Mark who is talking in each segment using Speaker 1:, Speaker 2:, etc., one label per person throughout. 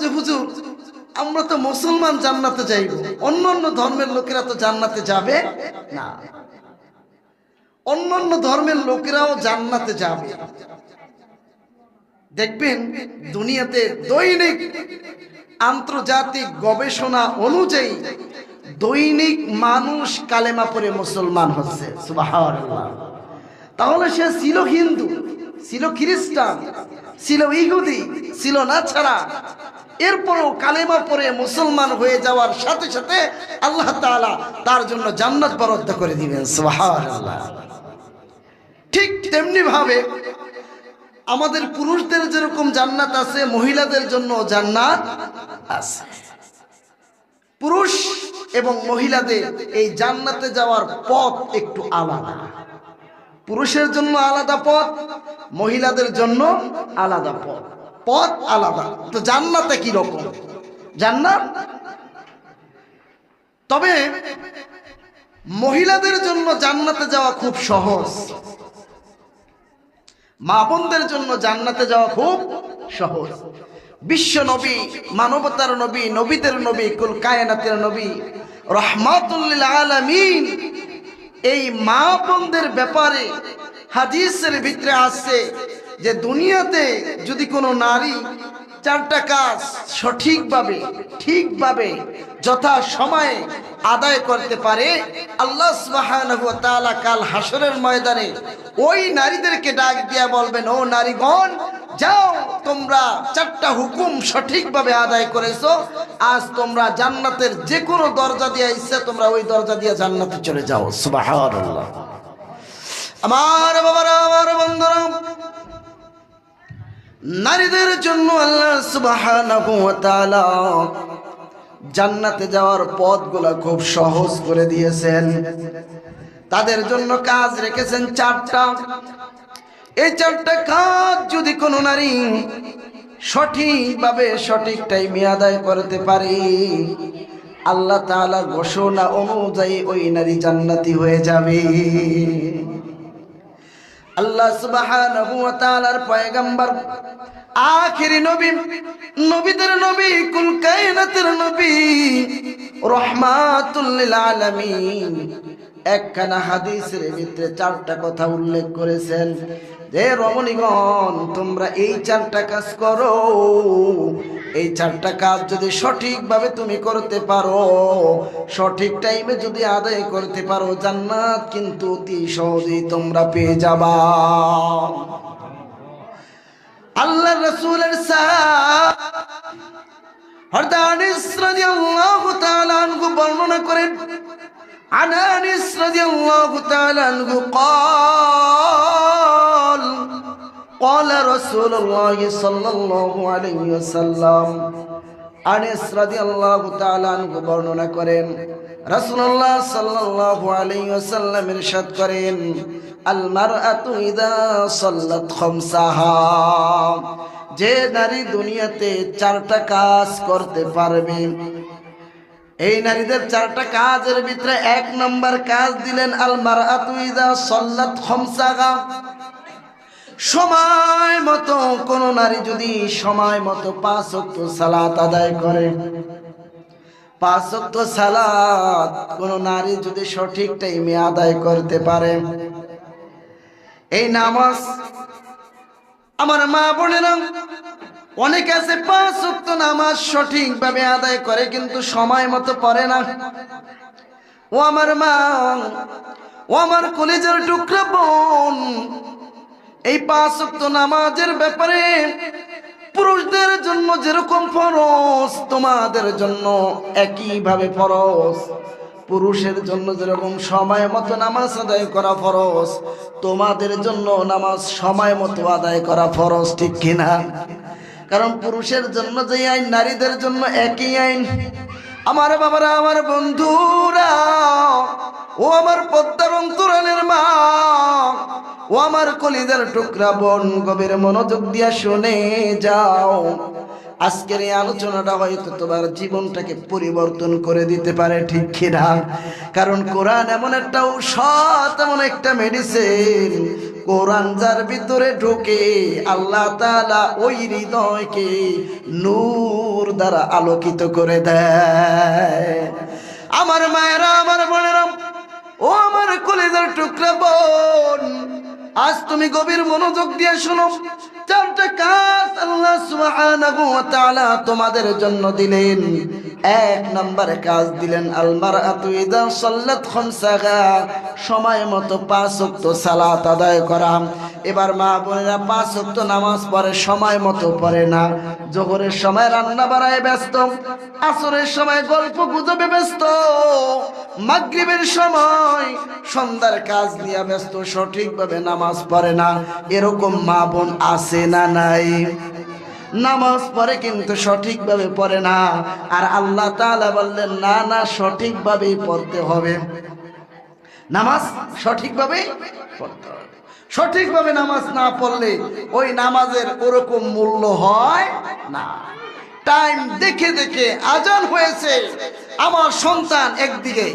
Speaker 1: যে হুজুর আমরা তো মুসলমান জান্নাতে যাইব, অন্যান্য ধর্মের লোকেরা তো জান্নাতে যাবে না। অন্যান্য ধর্মের লোকেরাও জান্নাতে যাবে। দেখবেন দুনিয়াতে দৈনিক আন্তর্জাতিক গবেষণা অনুযায়ী দৈনিক মানুষ কালেমা পড়ে মুসলমান হচ্ছে, সুবহানাল্লাহ। তাহলে সে ছিল হিন্দু, ছিল খ্রিস্টান, ছিল ইহুদি, ছিল না ছাড়া, এরপরও কালেমা পড়ে মুসলমান হয়ে যাওয়ার সাথে সাথে আল্লাহ তাআলা তার জন্য জান্নাত বরাদ্দ করে দিবেন, সুবহানাল্লাহ। ঠিক তেমনি ভাবে আমাদের পুরুষদের যেরকম জান্নাত আছে, মহিলাদের জন্য জান্নাত আছে। পুরুষ এবং মহিলাদের এই জান্নাতে যাওয়ার পথ একটু আলাদা। পুরুষের জন্য আলাদা পথ, মহিলাদের জন্য আলাদা পথ, পথ আলাদা। তো জান্নাতে কি রকম জান্নাত? তবে মহিলাদের জন্য জান্নাতে যাওয়া খুব সহজ, মা বোনদের জন্য জান্নাতে যাওয়া খুব সহজ। বিশ্ব নবী, মানবতার নবী, নবীদের নবী, কুল কায়নাতের নবী, রাহমাতুল লিল আলামিন, এই মা বোনদের ব্যাপারে হাদিসের ভিতরে আছে যে দুনিয়াতে যদি কোনো নারী চারটা কাজ সঠিকভাবে ঠিকভাবে যথা সময়ে আদায় করতে পারে, আল্লাহ সুবহানাহু ওয়া তাআলা কাল হাসরের ময়দানে ওই নারীদেরকে ডাক দিয়া বলবেন, ও নারীগণ, যাও, তোমরা চারটা হুকুম সঠিকভাবে আদায় করেছো, আজ তোমরা জান্নাতের যে কোনো দরজা দিয়ে ইচ্ছা তোমরা ওই দরজা দিয়ে জান্নাতে চলে যাও, সুবহানাল্লাহ। আমার বাবারা, আমার বন্ধুরা, নারীদের জন্য আল্লাহ সুবহানাহু ওয়া তাআলা জান্নাতে যাওয়ার পথগুলো খুব সহজ করে দিয়েছেন। তাদের জন্য কাজ রেখেছেন চারটা। এই চারটা কাজ যদি কোনো নারী সঠিকভাবে সঠিক টাইমে আদায় করতে পারে, আল্লাহ তাআলা ঘোষণা অনুযায়ী ওই নারী জান্নাতি হয়ে যাবে। আল্লাহ সুবহানাহু ওয়া তাআলার পয়গম্বর, আখিরি নবী, নবীদের নবী, কুল কায়নাতের নবী, রাহমাতুল লিল আলামিন, একখানা হাদিসের ভিতরে চারটা কথা উল্লেখ করেছেন যে রমণীগণ, তোমরা এই চারটা কাজ করো। এই চারটা কাজ যদি সঠিকভাবে তুমি করতে পারো, সঠিক টাইমে যদি আদায় করতে পারো, জান্নাত কিন্তু অতি সহজেই তোমরা পেয়ে যাবা। আল্লাহ রাসূলের সাহাবা হযরত আনাস রাদিয়াল্লাহু তাআলা আনহু বর্ণনা করেন, আনাস রাদিয়াল্লাহু তাআলা আনহু قال قال رسول الله صلى الله عليه وسلم। আনাস রাদিয়াল্লাহু তাআলা আনহু বর্ণনা করেন, রাসূলুল্লাহ সাল্লাল্লাহু আলাইহি ওয়াসাল্লাম ইরশাদ করেন, আল মারআতু ইযা সাল্লাত খামসাহা, যে নারী দুনিয়াতে চারটা কাজ করতে পারবে, এই নারীদের চারটা কাজের ভিতরে এক নম্বর কাজ দিলেন আল মারআতু ইযা সাল্লাত খামসাহা। সময় মতো কোন নারী যদি সময় মতো 5 ওয়াক্ত সালাত আদায় করে, 5 ওয়াক্ত সালাত কোন নারী যদি সঠিক টাইমে আদায় করতে পারে, এই নামাজ, আমার মা বোনেরা, অনেক আছে 5 ওয়াক্ত নামাজ সঠিকভাবে আদায় করে কিন্তু সময় মতো পড়ে না। ও আমার মা, ও আমার কলিজার টুকরা বোন, এই 5 ওয়াক্ত নামাজের ব্যাপারে পুরুষদের জন্য যেরকম ফরজ, তোমাদের জন্য একইভাবে ফরজ। পুরুষের জন্য যেরকম সময় মতো নামাজ আদায় করা ফরজ, তোমাদের জন্য নামাজ সময় মতো আদায় করা ফরজ, ঠিক কিনা? কারণ পুরুষের জন্য যে আইন, নারীদের জন্য একই আইন। আমার বাবারা, আমার বন্ধুরা, ও আমার পদ্মার অন্তরালের মা, ও আমার কলিজার টুকরা বোন, গভীর মনোযোগ দিয়া শুনে যাও। আজকের এই আলোচনাটা হয়তো তোমার জীবনটাকে পরিবর্তন করে দিতে পারে, ঠিক কিনা? কারণ কোরআন এমন একটা ঔষধ, এমন একটা মেডিসিন, কোরআন যার ভিতরে ঢোকে আল্লাহ তাআলা ওই হৃদয়কে নূর দ্বারা আলোকিত করে দেয়। আমার মায়েরা, আমার বোনেরা, ও আমার কলিজার টুকরা বোন, আজ তুমি গভীর মনোযোগ দিয়ে শোনো। চারটা কাজ আল্লাহ সুবহানাহু ওয়া তাআলা তোমাদের জন্য দিলেন। এক নম্বরে কাজ দিলেন আল মারআতু ইযা সাল্লাত খামসাহা, সময় মতো 5 ওয়াক্ত সালাত আদায় করা। এবার মা বোনেরা 5 ওয়াক্ত নামাজ পড়ে, সময় মতো পড়ে না। যোহরের সময় রান্না বাড়ায় ব্যস্ত, আসরের সময় গল্প গুজবে ব্যস্ত, মাগরিবের সময় সন্ধ্যার কাজ নিয়ে ব্যস্ত, সঠিকভাবে নামাজ পড়ে না। এরকম মা বোন আছে না নাই? নামাজ পড়ে কিন্তু সঠিকভাবে পড়ে না। আর আল্লাহ তাআলা বললেন না না, সঠিকভাবেই পড়তে হবে। নামাজ সঠিকভাবে পড়তে হবে। সঠিকভাবে নামাজ না পড়লে ওই নামাজের ওরকম মূল্য হয় না। টাইম দেখে দেখে আজান হয়েছে, আমার সন্তান একদিকে,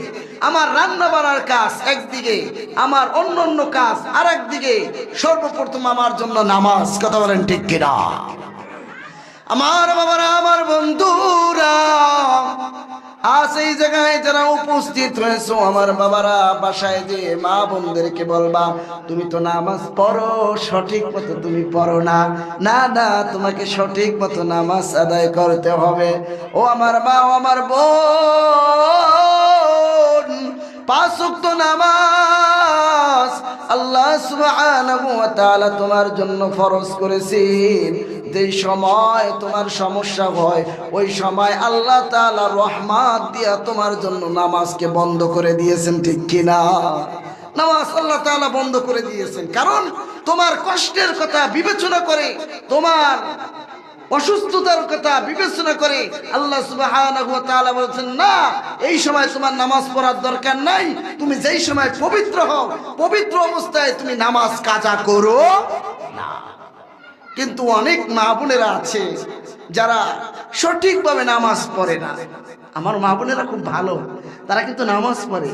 Speaker 1: আমার রান্না বাড়ার কাজ একদিকে, আমার অন্য কাজ আর একদিকে, সর্বপ্রথম আমার জন্য নামাজ। কথা বলেন ঠিক কিনা? আমার বাবারা, আমার বন্ধুরা, আজ এই জায়গায় যারা উপস্থিত হয়েছো, আমার বাবারা, বাসায় যে মা বোনদেরকে বলবা তুমি তো নামাজ পড়ো, সঠিক মতো তুমি পড়ো না। না না, তোমাকে সঠিক মতো নামাজ আদায় করতে হবে। ও আমার মা, ও আমার বোন, 5 ওয়াক্ত নামাজ আল্লাহ সুবহানাহু ওয়া তাআলা তোমার জন্য ফরজ করেছেন। যেই সময় তোমার সমস্যা হয় ওই সময় আল্লাহ তাআলা রহমত দিয়া তোমার জন্য নামাজকে বন্ধ করে দিয়েছেন, ঠিক কিনা? নামাজ আল্লাহ তাআলা বন্ধ করে দিয়েছেন, কারণ তোমার কষ্টের কথা বিবেচনা করে, তোমার অসুস্থতার কথা বিবেচনা করে আল্লাহ সুবহানাহু ওয়া তাআলা বলেছেন না, এই সময় তোমার নামাজ পড়ার দরকার নাই। তুমি যেই সময় পবিত্র হও, পবিত্র অবস্থায় তুমি নামাজ কাজা করো না। কিন্তু অনেক মা বোনেরা আছে যারা সঠিকভাবে নামাজ পড়ে না। আমার মা বোনেরা খুব ভালো, তারা কিন্তু নামাজ পড়ে।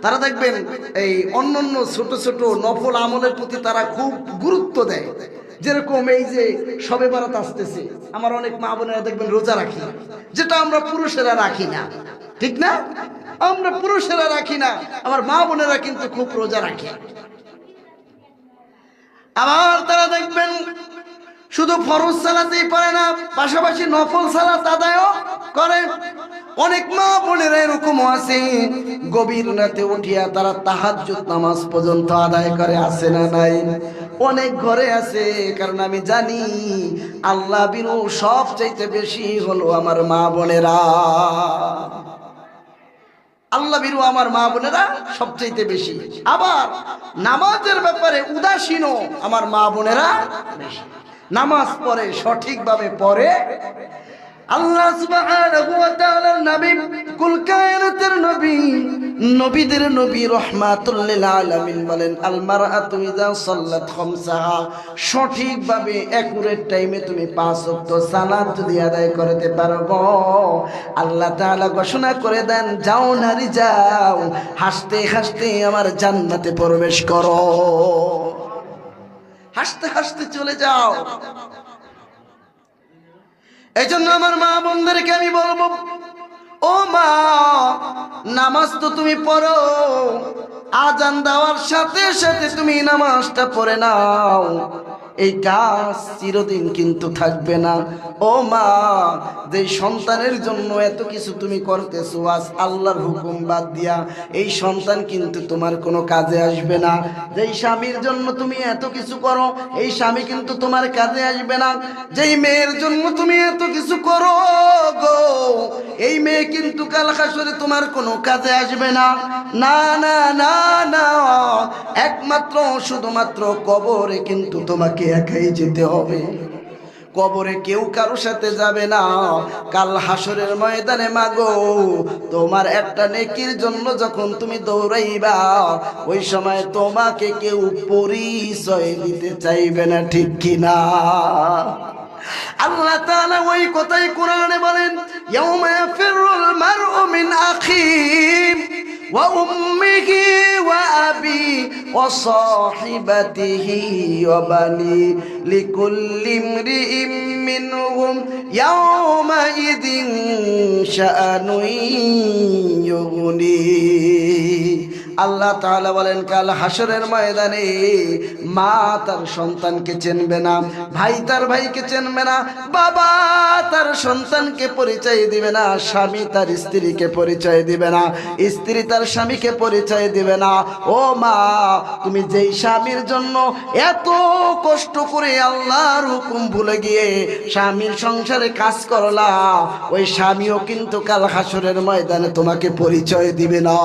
Speaker 1: তারা দেখবেন এই অন্যান্য ছোট ছোট নফল আমলের প্রতি তারা খুব গুরুত্ব দেয়। যেরকম এই যে শবে বরাত আসতেছে, আমার অনেক মা বোনেরা দেখবেন রোজা রাখি, যেটা আমরা পুরুষেরা রাখি না, ঠিক না? আমরা পুরুষেরা রাখি না, আমার মা বোনেরা কিন্তু খুব রোজা রাখে। আবার তারা দেখবেন শুধু ফরজ সালাতেই পারে না, পাশাপাশি নফল সালাত আদায়ও করে। অনেক মা বোনেরা এরকম আছে গভীর রাতে উঠিয়া তারা তাহাজ্জুদ নামাজ পর্যন্ত আদায় করে, আছে না নাই? অনেক ঘরে আছে, কারণ আমি জানি আল্লাহ বিরু সবচাইতে বেশি হলো আমার মা বোনেরা। আল্লাহ বিরু আমার মা বোনেরা সবচাইতে বেশি। আবার নামাজের ব্যাপারে উদাসীন আমার মা বোনেরা বেশি। নামাজ পড়ে, সঠিকভাবে পড়ে। আল্লাহ সুবহানাহু ওয়া তাআলার নবী, কুল কায়নাতের নবী, নবীদের নবী রাহমাতুল লিল আলামিন বলেন আল মারআতু ইযা সাল্লাত খামসাহা, সঠিকভাবে একুরেট টাইমে তুমি 5 ওয়াক্ত সালাত যদি আদায় করতে পারো, আল্লাহ তাআলা ঘোষণা করে দেন যাও নারী যাও, হাসতে হাসতে আমার জান্নাতে প্রবেশ করো। হাসতে হাসতে চলে যাও। এই জন্য আমার মা বোনদেরকে আমি বলবো, ও মা, নামাজ তো তুমি পড়ো, আজান দেওয়ার সাথে সাথে তুমি নামাজটা পড়ে নাও। এই কাজ চিরদিন কিন্তু থাকবে না। ও মা, যে সন্তানের জন্য এত কিছু তুমি করতেছো, আজ আল্লাহর হুকুম বাদ দিয়া, এই সন্তান কিন্তু তোমার কোনো কাজে আসবে না। যেই স্বামীর জন্য তুমি এত কিছু করো, এই স্বামী কিন্তু তোমার কাজে আসবে না। যেই মেয়ের জন্য তুমি এত কিছু করো গো, এই মেয়ে কিন্তু কাল হাসরে তোমার কোনো কাজে আসবে না। না না না না, একমাত্র শুধুমাত্র কবরে কিন্তু তোমাকে একাই যেতে হবে। কবরে কেউ কারো সাথে যাবে না। কাল হাসরের ময়দানে মাগো, তোমার একটা নেকির জন্য যখন তুমি দৌড়াইবা, ওই সময় তোমাকে কেউ পরিচয় দিতে চাইবে না, ঠিক কিনা? আল্লাহ তাআলা ওই কথাই কোরআনে বলেন, ইয়াউমা ইয়াফিরুল মারউ মিন আখিহি, ওয়া উম্মিহি ওয়া আবি ওয়া সাহিবাতিহি ওয়া বানি লিকুল্লি ইমরিইম মিনহুম ইয়াওমা ইযিন শাআনুন ইউগনি। আল্লাহ তাআলা বলেন কাল হাসরের ময়দানে মা তার সন্তানকে চিনবে না, ভাই তার ভাইকে চিনবে না, বাবা তার সন্তানকে পরিচয় দিবে না, স্বামী তার স্ত্রীকে পরিচয় দিবে না, স্ত্রী তার স্বামীকে পরিচয় দিবে না। ও মা, তুমি যেই স্বামীর জন্য এত কষ্ট করে আল্লাহর হুকুম ভুলে গিয়ে স্বামীর সংসারে কাজ করলা, ওই স্বামীও কিন্তু কাল হাসরের ময়দানে তোমাকে পরিচয় দিবে না।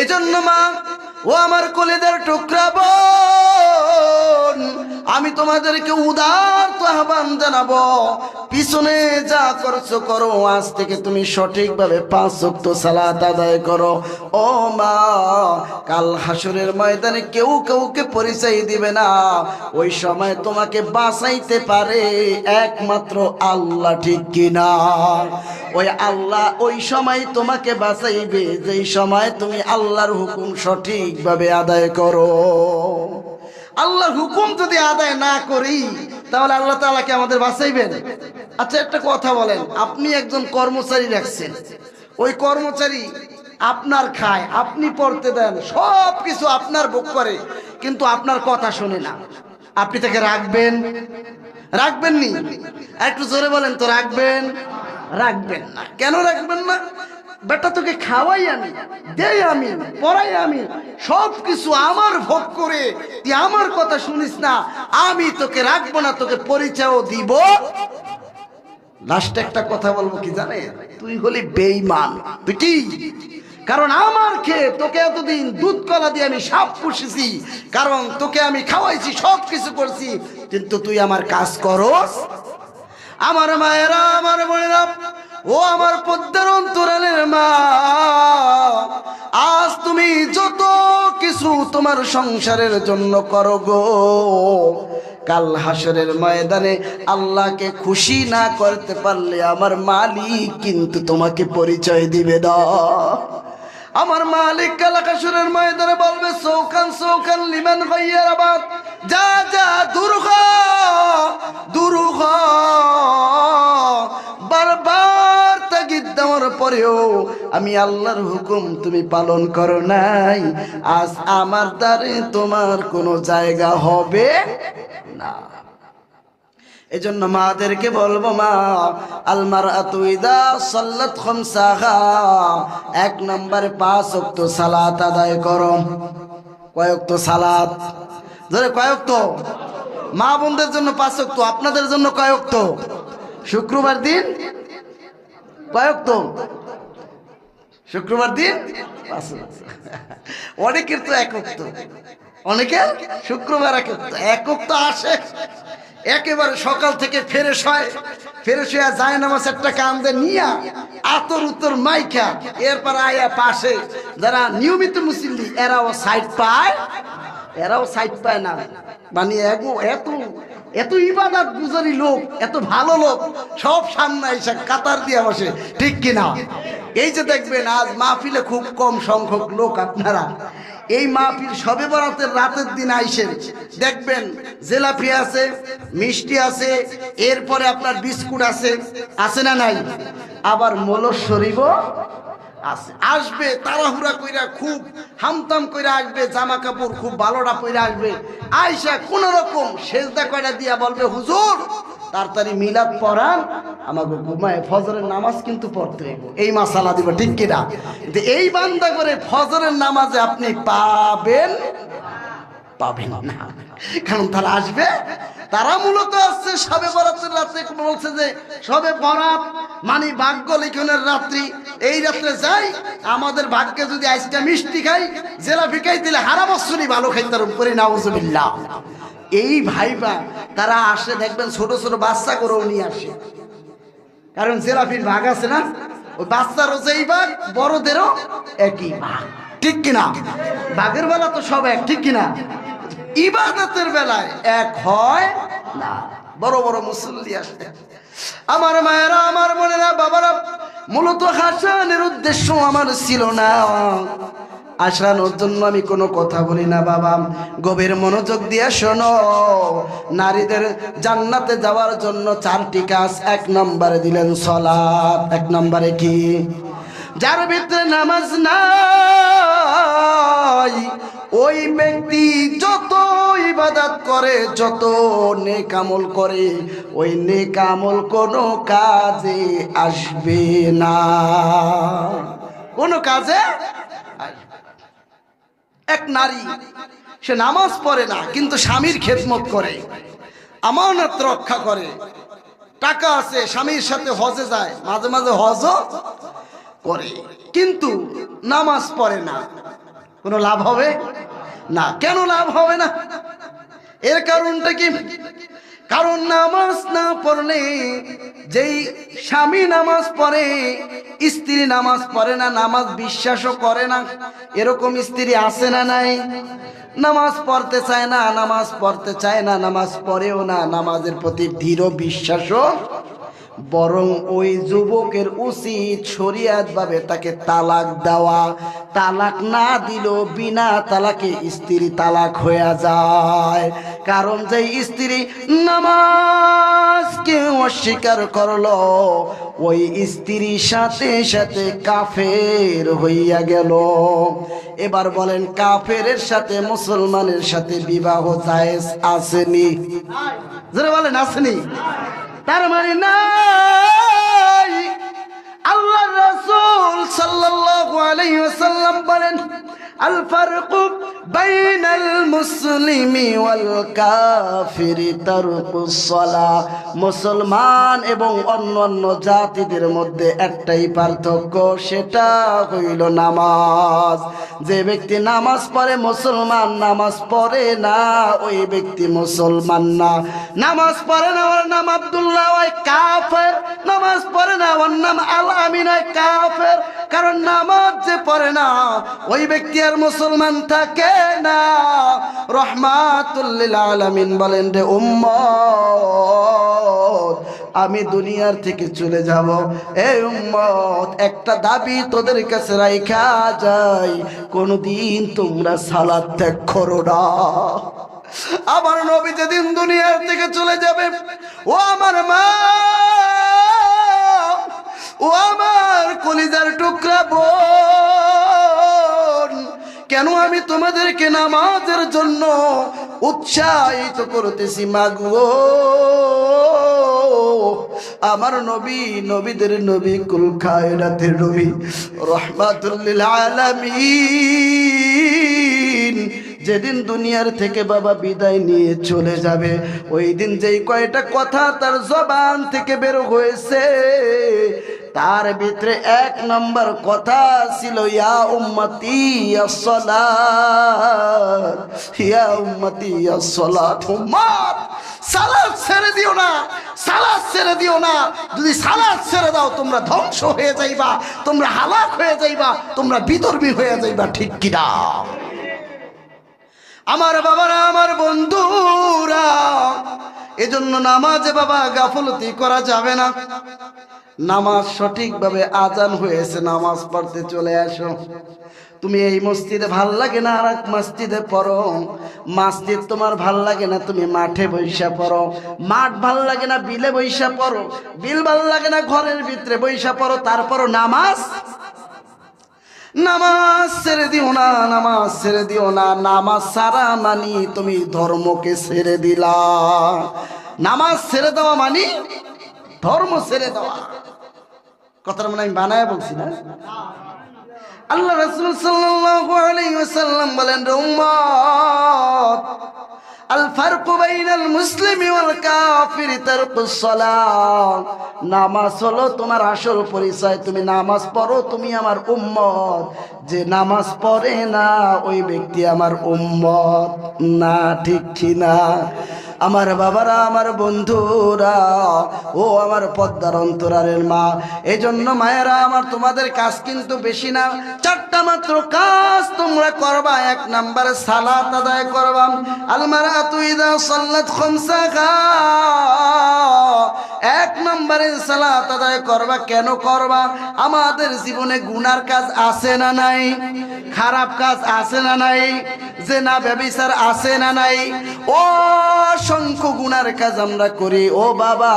Speaker 1: এজন্য মা, ও আমার কলিজার টুকরা বোন, আমি তোমাদেরকে উদারত আহ্বান জানাবো, পিছনে যা করছো করো, আজ থেকে তুমি সঠিকভাবে 5 ওয়াক্ত সালাত আদায় করো। ও মা, কাল হাসরের ময়দানে কেউ কাউকে পরিচয় দিবে না, ওই সময় তোমাকে বাঁচাইতে পারে একমাত্র আল্লাহ, ঠিক কিনা? ওই আল্লাহ ওই সময় তোমাকে বাঁচাইবে যেই সময় তুমি আল্লাহর হুকুম সঠিকভাবে আদায় করো। আল্লাহর হুকুম যদি আদায় না করি তাহলে আল্লাহ তাআলা কি আমাদের বাঁচাইবেন? আচ্ছা একটা কথা বলেন, আপনি একজন কর্মচারী রাখছেন, ওই কর্মচারী আপনার খায়, আপনি পড়তে দেন, সব কিছু আপনার ভোগ করে, কিন্তু আপনার কথা শোনে না, আপনি তাকে রাখবেন? রাখবেন নি? একটু জোরে বলেন তো, রাখবেন? রাখবেন না। কেন রাখবেন না? বেটা তোকে খাওয়াই আমি, দেই আমি, পড়াই আমি, সব কিছু আমার ভোগ করে তুই আমার কথা শুনিস না, আমি তোকে রাখবো না, তোকে পরিচয়ও দিব। লাস্টে একটা কথা বলবো কি জানে, তুই হলি বেঈমান। তুই কি? কারণ আমার খেয়ে তোকে এতদিন দুধ কলা দিয়ে আমি সাপ পুষেছি, কারণ তোকে আমি খাওয়াইছি, সব কিছু করছি, কিন্তু তুই আমার কাজ করস। আমার মায়েরা, আমার বোনেরা, ও আমার পদ্মার অন্তরালের মা, আজ তুমি যত কিছু তোমার সংসারের জন্য করো গো, কাল হাসরের ময়দানে আল্লাহকে খুশি না করতে পারলে আমার মালিক কিন্তু তোমাকে পরিচয় দিবে না। আমার মালিক কাল হাসরের ময়দানে বলবে, সৌখান সৌখান লিমান গায়রাবাদ, যা যা দূর হ, দূর হ। বারবার তাগিদ দেওয়ার পরেও আমি আল্লাহর হুকুম তুমি পালন করো নাই, আজ আমার দ্বারে তোমার কোনো জায়গা হবে না। এজন্য মাদেরকে বলবো, মা, আল মারআতু ইযা সাল্লাত খামসাহা, 1 নম্বরে 5 ওয়াক্ত সালাত আদায় করো। কয় ওয়াক্ত সালাত? ধরে কয় ওয়াক্ত? মা বোনদের জন্য 5 ওয়াক্ত, আপনাদের জন্য কয় ওয়াক্ত? শুক্রবার দিন কয় ওয়াক্ত? শুক্রবার দিন 5 ওয়াক্ত। অনেকের তো 1 ওয়াক্ত, অনেকের শুক্রবার 1 ওয়াক্ত। 1 ওয়াক্ত আসে একেবারে সকাল থেকে ফ্রেশ হয়, ফ্রেশ হয়ে যায় নামাজ একটা কান্দে নিয়া আতর উত্তর মাইখা, এরপর আয়া পাশে যারা নিয়মিত মুসল্লি এরাও সাইড পায়, এরাও সাইড পায় না। মানে এত এত ইবাদত গুজারি লোক, এত ভালো লোক সব সামনে এসে কাতার দিয়ে বসে, ঠিক কিনা? এই যে দেখবেন আজ মাহফিলে খুব কম সংখ্যক লোক, আপনারা এই মাহফিল শবে বরাতের রাতের দিন আইসেন, দেখবেন জিলাপি আছে, মিষ্টি আছে, এরপরে আপনার বিস্কুট আছে, আছে না নাই? আবার মোলস শরীফও আছে। আসবে তাড়াহুড়া কইরা, খুব হামতাম কইরা আসবে, জামা কাপড় খুব ভালোটা পরে আসবে, আইসা কোন রকম সেজদা কয়টা দিয়া বলবে, হুজুর তাড়াতাড়ি মিলাদ পড়ান, আমাকে ঘুমায় ফজরের নামাজ কিন্তু পড়তে হইব, এই মাসালা দিব, ঠিক কিনা? এই বান্দা করে ফজরের নামাজে আপনি পাবেন না, কারণ তারা আসবে, তারা মূলত আসছে শবে বরাতের রাত্রে। বলছে যে শবে বরাত মানে ভাগ্য লিখনের রাত্রি, এই রাত্রে যাই, আমাদের ভাগ্যে যদি আজকে মিষ্টি খাই, জিলাপি খাই, দিলে হারা বছরই ভালো খাইতে পারি, নাউজুবিল্লাহ। এই ভাইবা তারা আসে, দেখবেন ছোট ছোট বাচ্চা করেও নিয়ে আসে, কারণ জিলাপির ভাগ আছে না, ওই বাচ্চারও যেই ভাগ, বড়দেরও একই ভাগ, ঠিক কিনা? ভাগের বেলা তো সব এক, ঠিক কিনা? ইবাদতের বেলায় এক হয় না। বড় বড় মুসল্লি আসে। আমার মায়েরা, আমার বোনেরা, বাবারা, মূলত হাসানের উদ্দেশ্য আমার ছিল না, আসানোর জন্য আমি কোনো কথা বলি না বাবা। গভীর মনোযোগ দিয়ে শোনো, নারীদের জান্নাতে যাওয়ার জন্য 4টি কাজ। 1 নম্বরে দিলেন সালাত। 1 নম্বরে কি? যার ভিতরে নামাজ নাই ওই ব্যক্তি যত ইবাদত করে, যত নেক আমল করে, ওই নেক আমল কোনো কাজে আসবে না, কোনো কাজে। এক নারী, সে নামাজ পড়ে না কিন্তু স্বামীর খেদমত করে, আমানত রক্ষা করে, টাকা আছে, স্বামীর সাথে হজে যায়, মাঝে মাঝে হজও করে, কিন্তু নামাজ পড়ে না, কোনো লাভ হবে না। কেন লাভ হবে না? এর কারণটা কি? কারণ নামাজ না পড়লে, যেই স্বামী নামাজ পড়ে স্ত্রী নামাজ পড়ে না, নামাজ বিশ্বাসও করে না, এরকম স্ত্রী আছে না নাই? নামাজ পড়তে চায় না, নামাজ পড়তে চায় না, নামাজ পড়েও না, নামাজের প্রতি দৃঢ় বিশ্বাসও। বরং ওই যুবকের উচিত শরিয়াত ভাবে তাকে তালাক দেওয়া। তালাক না দিলেও বিনা তালাকে স্ত্রী তালাক হয়ে যায়। কারণ যে স্ত্রী নামাজকে অস্বীকার করলো, ওই স্ত্রীর সাথে সাথে কাফের হইয়া গেল। এবার বলেন, কাফেরের সাথে মুসলমানের সাথে বিবাহ জায়েজ আসেনি? যারা বলেন আসেনি, তার মানে নাই। আল্লাহ রাসূল সাল্লাল্লাহু আলাইহি ওয়াসাল্লাম বলেন, আল ফারকু বাইনাল মুসলিমি ওয়াল কাফিরি তারকুস সালাহ। মুসলমান এবং অন্যান্য জাতিদের মধ্যে একটাই পার্থক্য, সেটা হইল নামাজ। যে ব্যক্তি নামাজ পড়ে মুসলমান, নামাজ পড়ে না ওই ব্যক্তি মুসলমান না। নামাজ পড়ে না ওর নাম আব্দুল্লাহ, ওই কাফের। নামাজ পড়ে না ওর নাম আল আমিন, ওই কাফের। কারণ নামাজ যে পড়ে না ওই ব্যক্তি আর মুসলমান থাকে না। রহমাতুল লিল আলামিন বলেন, রে উম্মত, আমি দুনিয়ার থেকে চলে যাব, এই উম্মত একটা দাবি তোদের কাছে রাইখা যাই, কোনদিন তোমরা সালাত ত্যাগ করো না। আমার নবী যেদিন দুনিয়ার থেকে চলে যাবে, ও আমার মা, ও আমার কলিজার টুকরা বোন, কেন আমি তোমাদেরকে নামাজের জন্য উৎসাহিত করতেছি মাগো। আমার নবী, নবীদের নবী, কুল কায়নাতের নবী, রাহমাতুল লিল আলামিন যেদিন দুনিয়ার থেকে বাবা বিদায় নিয়ে চলে যাবে, ওই দিন যেই কয়টা কথা তার জবান থেকে বের হয়েছে, তার ভিতরে 1 নম্বর কথা ছিল, ইয়া উম্মতি as-সালাত, ইয়া উম্মতি as-সালাত। উম্মত, সালাত ছেড়ে দিও না, সালাত ছেড়ে দিও না। যদি সালাত ছেড়ে দাও তোমরা ধ্বংস হয়ে যাইবা, তোমরা হালাক হয়ে যাইবা, তোমরা বিধর্মী হয়ে যাইবা, ঠিক কিনা? আমার বাবারা, আমার বন্ধুরা, এজন্য নামাজে বাবা গাফলতি করা যাবে না। নামাজ সঠিকভাবে আজান হয়েছে, নামাজ পড়তে চলে আসো। তুমি এই মসজিদে ভাল লাগে না আর এক মসজিদে পড়ো, মসজিদ তোমার ভাল লাগে না তুমি মাঠে বৈশা পড়ো, মাঠ ভাল লাগে না বিলে বৈশা পড়ো, বিল ভাল লাগে না ঘরের ভিতরে বৈশা পড়ো, তারপরও নামাজ নামাজ ছেড়ে দিও না, নামাজ ছেড়ে দিও না। নামাজ ছাড়া মানি তুমি ধর্মকে ছেড়ে দিলা। নামাজ ছেড়ে দেওয়া মানি ধর্ম ছেড়ে দেওয়া। কথাটা মানে আমি বানায় বলছি না। আল্লাহ রাসূল সাল্লাল্লাহু আলাইহি ওয়াসাল্লাম বলেন, উম্মত, আল ফারকু বাইনাল মুসলিমি ওয়াল কাফিরি তারকুস সালাহ। নামাজ হলো তোমার আসল পরিচয়। তুমি নামাজ পড়ো, তুমি আমার উম্মত। যে নামাজ পড়ে না ওই ব্যক্তি আমার উম্মত না, ঠিক কিনা? আমার বাবারা, আমার বন্ধুরা, ও আমার পদ্মার অন্তরালের মা, এই জন্য মায়েরা আমার, তোমাদের কাজ কিন্তু বেশি না, 4টা মাত্র কাজ তোমরা করবা। 1 নম্বরে সালাত আদায় করবা। আল মারাতু ইযা সাল্লাত খামসাহা, 1 নম্বরে সালাত আদায় করবা। কেন করবা? আমাদের জীবনে গুনার কাজ আছে না নাই? খারাপ কাজ আছে না নাই? জিনা ব্যভিচার আছে না নাই? অসংখ্য গুনার কাজ আমরা করি। ও বাবা,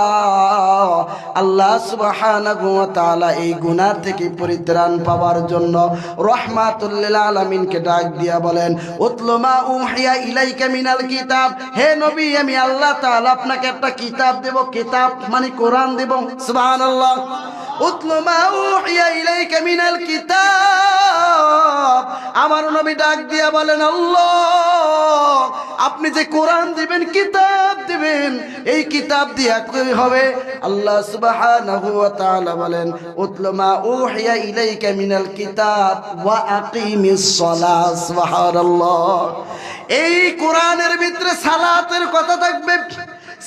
Speaker 1: আল্লাহ সুবহানাহু ওয়া তাআলা এই গুনাহ থেকে পরিত্রাণ পাওয়ার জন্য রাহমাতুল লিল আলামিনকে ডাক দিয়া বলেন, উতলু মা উহিয়া ইলাইকা মিনাল কিতাব। হে নবী, আমি আল্লাহ তাআলা আপনাকে একটা কিতাব দেব। কিতাব মানে কোরআন দেব। সুবহানাল্লাহ। উতলু মা উহিয়া ইলাইকা মিনাল কিতাব। আমার নবী ডাক দিয়া বলেন, আল্লাহ আপনি যে কোরআন দিবেন, কিতাব দিবেন, এই কিতাব দিয়া কি হবে? আল্লাহ সুবহানাহু ওয়া তাআলা বলেন, উতলু মা উহিয়া ইলাইকা মিনাল কিতাব ওয়া আকিমিস সালাহ। সুবহানাল্লাহ। এই কোরআনের ভিতরে সালাতের কথা থাকবে,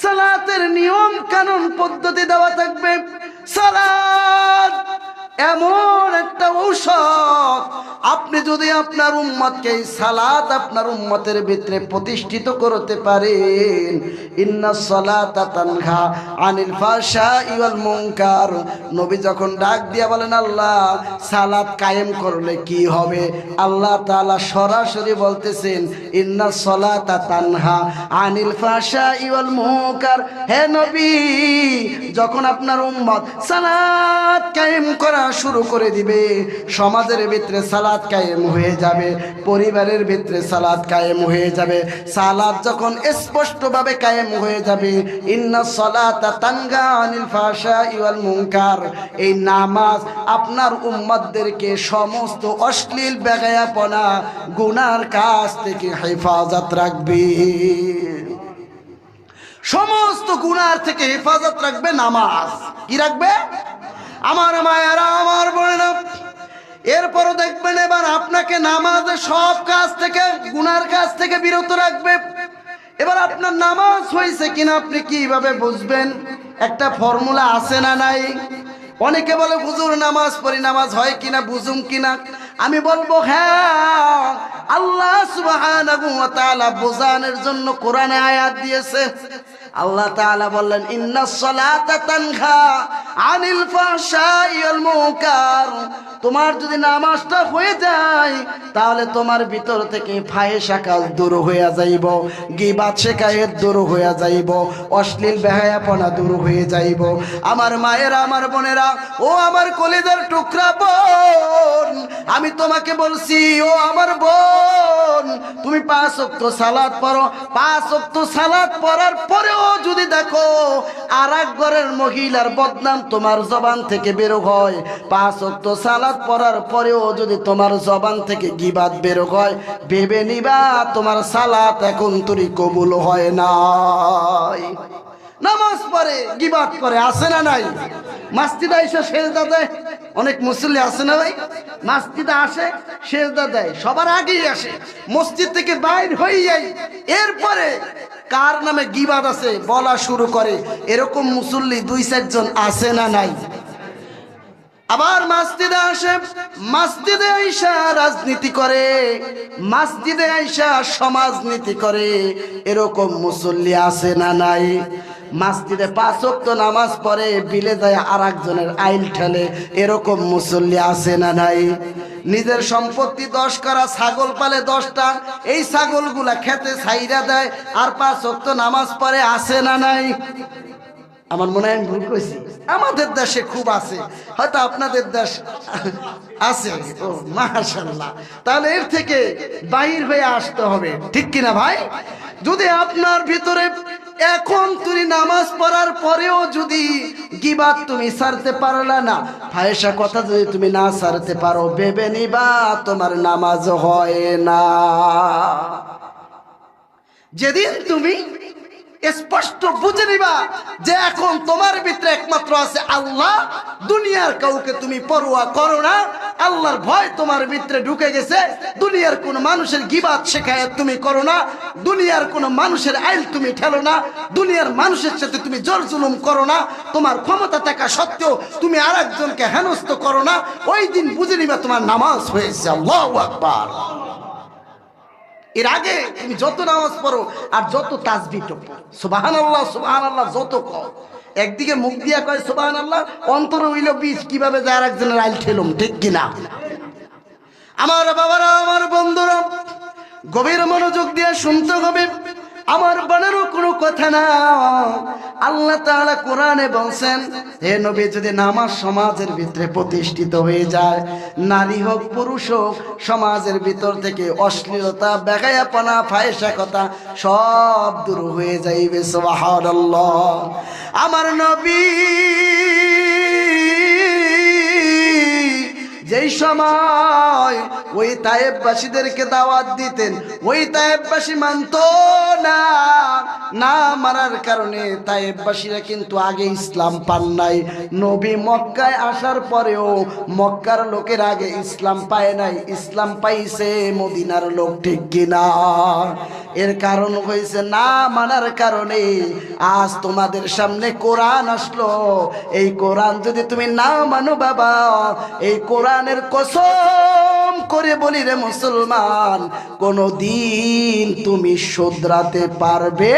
Speaker 1: সালাতের নিয়ম কানুন পদ্ধতি দেওয়া থাকবে। সালাত এমন একটা ঔষধ, আপনি যদি আপনার উম্মতকে সালাত আপনার উম্মতের ভিতরে প্রতিষ্ঠিত করতে পারেন, ইন্নাস সালাতা তানহা আনিল ফাহশাই ওয়াল মুনকার। নবী যখন ডাক দিয়া বলেন, আল্লাহ সালাত কায়েম করলে কি হবে? আল্লাহ তাআলা সরাসরি বলতেছেন, ইন্নাস সালাতা তানহা আনিল ফাহশাই ওয়াল মুনকার। হে নবী, যখন আপনার উম্মত সালাত কায়েম করা শুরু করে দিবে, সমাজের ভিতরে সালাত কায়েম হয়ে যাবে, পরিবারের ভিতরে সালাত কায়েম হয়ে যাবে। সালাত যখন স্পষ্টভাবে কায়েম হয়ে যাবে, ইন্নাস সালাতা তানহা আনিল ফাহশাই ওয়াল মুনকার, এই নামাজ আপনার উম্মতদেরকে সমস্ত অশ্লীল বেগায়াপনা গুনার কাজ থেকে হেফাজত রাখবে। সমস্ত গুনার থেকে হেফাজত রাখবে নামাজ। কি রাখবে? আমার মায়েরা, আমার বোনেরা, এরপরও দেখবেন এবার আপনাকে নামাজের সব কাজ থেকে, গুনার কাজ থেকে বিরত রাখবে। এবার আপনার নামাজ হয়েছে কিনা আপনি কিভাবে বুঝবেন? একটা ফর্মুলা আছে না নাই? অনেকে বলে, হুজুর নামাজ পড়ি, নামাজ হয় কিনা বুঝুম কিনা? আমি বলবো, হ্যাঁ, আল্লাহ সুবহানাহু ওয়া তাআলা বোঝানোর জন্য কোরআনে আয়াত দিয়েছে। আল্লাহ তাআলা বললেন, ইন্নাস সালাতা তানহা আনিল ফাহশাই ওয়াল মুনকার। তোমার যদি নামাজটা হয়ে যায়, তাহলে তোমার ভিতর থেকে ফাহিশা কাজ দূর হয়ে যাইব, গীবাত শিকায়েত দূর হয়ে যাইব, অশ্লীল বেহায়াপনা দূর হয়ে যাইব। আমার মায়েরা, আমার বোনেরা, ও আমার কলিজার টুকরা বোন, আমি তোমাকে বলছি, ও আমার বোন, তুমি 5 ওয়াক্ত সালাত পড়ো। 5 ওয়াক্ত সালাত পড়ার পরেও যদি দেখো আরেক ঘরের মহিলার বদনাম তোমার জবান থেকে বের হয়, 5 ওয়াক্ত সালাত পড়ার পরেও যদি তোমার জবান থেকে গীবাত বের হয়, ভেবে নিবা তোমার সালাত এখন তোরই কবুল হয় নাই। নামাজ পড়ে গীবাত করে, আছে না নাই? মসজিদে এসে সেজদা দেয়, অনেক মুসল্লি আছে না ভাই? মসজিদে আসে, সেজদা দেয়, সবার আগেই আসে, মসজিদ থেকে বাইর হয়ে যায়, এরপরে কার নামে গীবাত আছে বলা শুরু করে। এরকম মুসল্লি 2-4 জন আছে না নাই? আবার মসজিদে আসে, মসজিদে আইসা রাজনীতি করে, মসজিদে আইসা সমাজনীতি করে, এরকম মুসল্লি আছে না নাই? মসজিদে 5 ওয়াক্ত নামাজ পড়ে, বিলে যায় আরেকজনের আইল ঠেলে, এরকম মুসল্লি আছে না নাই? নিজের সম্পত্তি 10 করা ছাগল পালে 10টা, এই ছাগলগুলা খেতে ছাইরা দেয়, আর 5 ওয়াক্ত নামাজ পড়ে, আছে না নাই? আমার মনে হয় আমি ভুল কইছি। আমাদের দেশে খুব আছে, হয়তো আপনাদের দেশ আছে। ও মাশাআল্লাহ, তাহলে এর থেকে বাহির হয়ে আসতে হবে, ঠিক কিনা ভাই? যদি আপনার ভিতরে এখন তুমি নামাজ পড়ার পরেও যদি গীবাত তুমি ছাড়তে পারলা না, ফাহিশা কথা যদি তুমি না ছাড়তে পারো, ভেবে নিবা তোমার নামাজ হয় না। যেদিন তুমি স্পষ্ট বুঝে নিবা যে এখন তোমার ভিতরে একমাত্র আছে আল্লাহ। দুনিয়ার কাউকে তুমি পরোয়া করো না, আল্লাহর ভয় তোমার ভিতরে ঢুকে গেছে। দুনিয়ার কোন মানুষের গীবাত শেখায়াত তুমি করো না, দুনিয়ার কোন মানুষের আইল তুমি ঠেলো না, দুনিয়ার মানুষের সাথে তুমি জোর জুলুম করো না, তোমার ক্ষমতা থাকা সত্ত্বেও তুমি আরেকজনকে হেনস্থ করো না। ওই দিন বুঝে নিবা তোমার নামাজ হয়েছে। আল্লাহু আকবার। এর আগে তুমি যত নামাজ পড়ো আর যত তাসবিহ পড়ো, সুবহানাল্লাহ সুবহানাল্লাহ যত কও, একদিকে মুখ দিয়া কয় সুবহানাল্লাহ, অন্তরে হইল বীজ কিভাবে যায় আরেকজনের আইল ঠেলুম, ঠিক কিনা? আমার বাবারা, আমার বন্ধুরা, গভীর মনোযোগ দিয়ে শুনতে হবে। আমার বানানো কোনো কথা না। আল্লাহ তাআলা কোরআনে বলছেন, হে নবী, যদি নামাজ সমাজের ভিতরে প্রতিষ্ঠিত হয়ে যায়, নারী হোক পুরুষ হোক, সমাজের ভিতর থেকে অশ্লীলতা, বেগায়াপনা, ফাহিশাকতা সব দূর হয়ে যাইবে। সুবহানাল্লাহ। আমার নবী যেই সময় ওই তায়েববাসীদেরকে দাওয়াত দিতেন, ওই তায়েববাসী মানতো না। না মানার কারণে তায়েববাসীরা কিন্তু আগে ইসলাম পান নাই। নবী মক্কায় আসার পরেও মক্কার লোকের আগে ইসলাম পায় নাই, ইসলাম পাইছে মদিনার লোক, ঠিক কিনা? এর কারণ হয়েছে না মানার কারণে আজ তোমাদের সামনে কোরআন আসলো। এই কোরআন যদি তুমি না মানো বাবা, এই কোরআনের কসম করে বলি রে মুসলমান, কোনদিন তুমি শুধরাতে পারবে।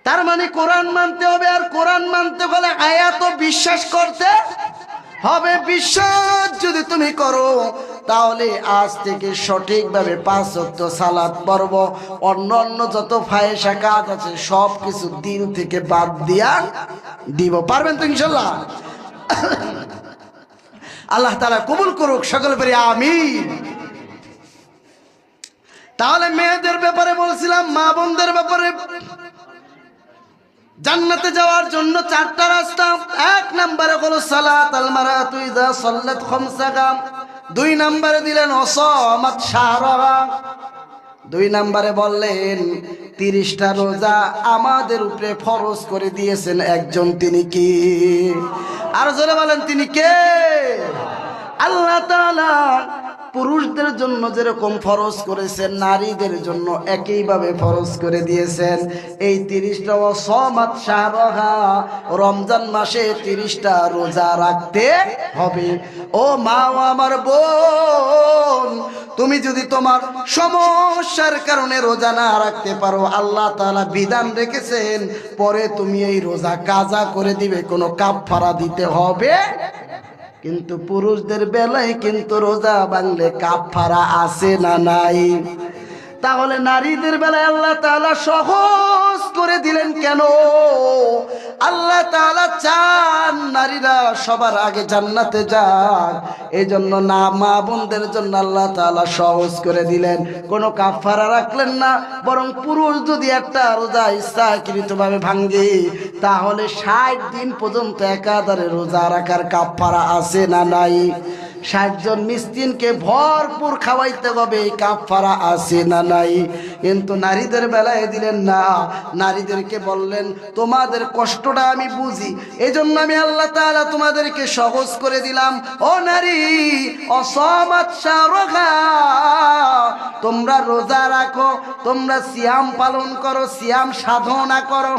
Speaker 1: তার মানে কোরআন মানতে হবে, আর কোরআন মানতে হলে আয়াত বিশ্বাস করতে হবে। বিশ্বাস যদি তুমি করো, তাহলে আজ থেকে সঠিকভাবে 5 ওয়াক্ত সালাত পড়ব, অন্য অন্য যত ফাহিশা কাজ আছে সব কিছু দিল থেকে বাদ দিয়া দিব। পারবেন তো ইনশাআল্লাহ? আল্লাহ তাআলা কবুল করুক, সকলে বলি আমিন। তাহলে মেয়েদের ব্যাপারে বলছিলাম, মা বোনদের ব্যাপারে। জান্নাতে যাওয়ার জন্য 4টা রাস্তা। 1 নম্বরে হলো সালাত আল মারাতু ইযা সাল্লাত খামসাহা। 2 নম্বরে দিলেন ওয়াসামাত শাহরাহা। 2 নম্বরে বললেন 30টা রোজা আমাদের উপরে ফরজ করে দিয়েছেন একজন, তিনি কি? আর জোরে বলেন, তিনি কে? আল্লাহ তাআলা পুরুষদের জন্য যেরকম ফরজ করেছেন, নারীদের জন্য একইভাবে ফরজ করে দিয়েছেন। এই 30টা ওয়াসামাত শাহরাহা, রমজান মাসে 30টা রোজা রাখতে হবে। ও মা, আমার বোন, তুমি যদি তোমার সমস্যার কারণে রোজা না রাখতে পারো, আল্লাহ তাআলা বিধান রেখেছেন পরে তুমি এই রোজা কাজা করে দিবে, কোনো কাফারা দিতে হবে। কিন্তু পুরুষদের বেলায় কিন্তু রোজা ভাঙলে কাফারা আছে না নাই? তাহলে নারীদের বেলায় আল্লাহ তাআলা সহজ করে দিলেন কেন? আল্লাহ তাআলা চান নারীরা সবার আগে জান্নাতে যাক। এই জন্য না মা বোনদের জন্য আল্লাহ তাআলা সহজ করে দিলেন, কোনো কাফারা রাখলেন না। বরং পুরুষ যদি একটা রোজা ইচ্ছাকৃতভাবে ভাঙে, তাহলে 60 দিন পর্যন্ত একাধারে রোজা রাখার কাফারা আছে না নাই? 60 জন মিসকিনকে ভরপুর খাওয়াইতে হবে, কাফারা আছে না নাই? কিন্তু নারীদের বেলায় দিলেন না। নারীদেরকে বললেন তোমাদের কষ্টটা আমি বুঝি, এজন্য আমি আল্লাহ তাআলা তোমাদেরকে সহজ করে দিলাম। ও নারী, ওয়াসামাত শাহরাহা, তোমরা রোজা রাখো, তোমরা সিয়াম পালন করো, সিয়াম সাধনা করো।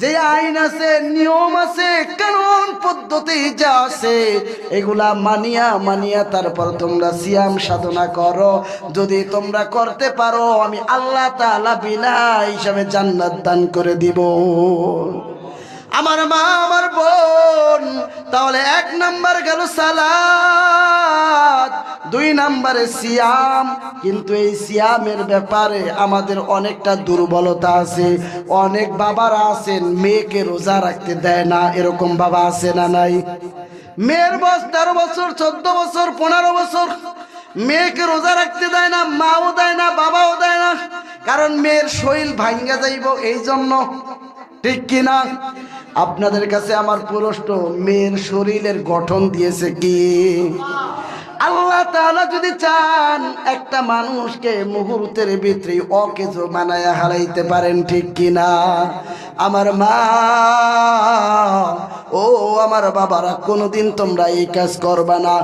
Speaker 1: যে আইন আছে, নিয়ম আছে, কানুন পদ্ধতি যা আছে, এগুলা মানিয়া তারপর তোমরা সিয়াম সাধনা করো। যদি তোমরা করতে পারো, আমি আল্লাহ তাআলা বিনা হিসাবে জান্নাত দান করে দিব। আমার মা, আমার বোন, তাহলে 1 নাম্বার গেল সালাত, 2 নাম্বারে সিয়াম। কিন্তু এই সিয়ামের ব্যাপারে আমাদের অনেকটা দুর্বলতা আছে। অনেক বাবারা আছেন মেয়েকে রোজা রাখতে দেয় না, এরকম বাবা আছে না নাই? মেয়ের বয়স 13 বছর, 14 বছর, 15 বছর, মেয়েকে রোজা রাখতে দেয় না, মাও দেয় না, বাবাও দেয় না। কারণ মেয়ের শরীর ভাঙ্গা যাইব, এই জন্য, ঠিক কিনা? আপনাদের কাছে আমার প্রশ্ন, মেয়ের শরীরের গঠন দিয়েছে কি? আল্লাহ আল্লাহ তাআলা যদি চান একটা মানুষকে মুহূর্তের ভিতরে অকেজ বানায়া হারাইতে পারেন, ঠিক কিনা? আমার মা ও আমার বাবারা, কোনোদিন তোমরা এই কাজ করবা না।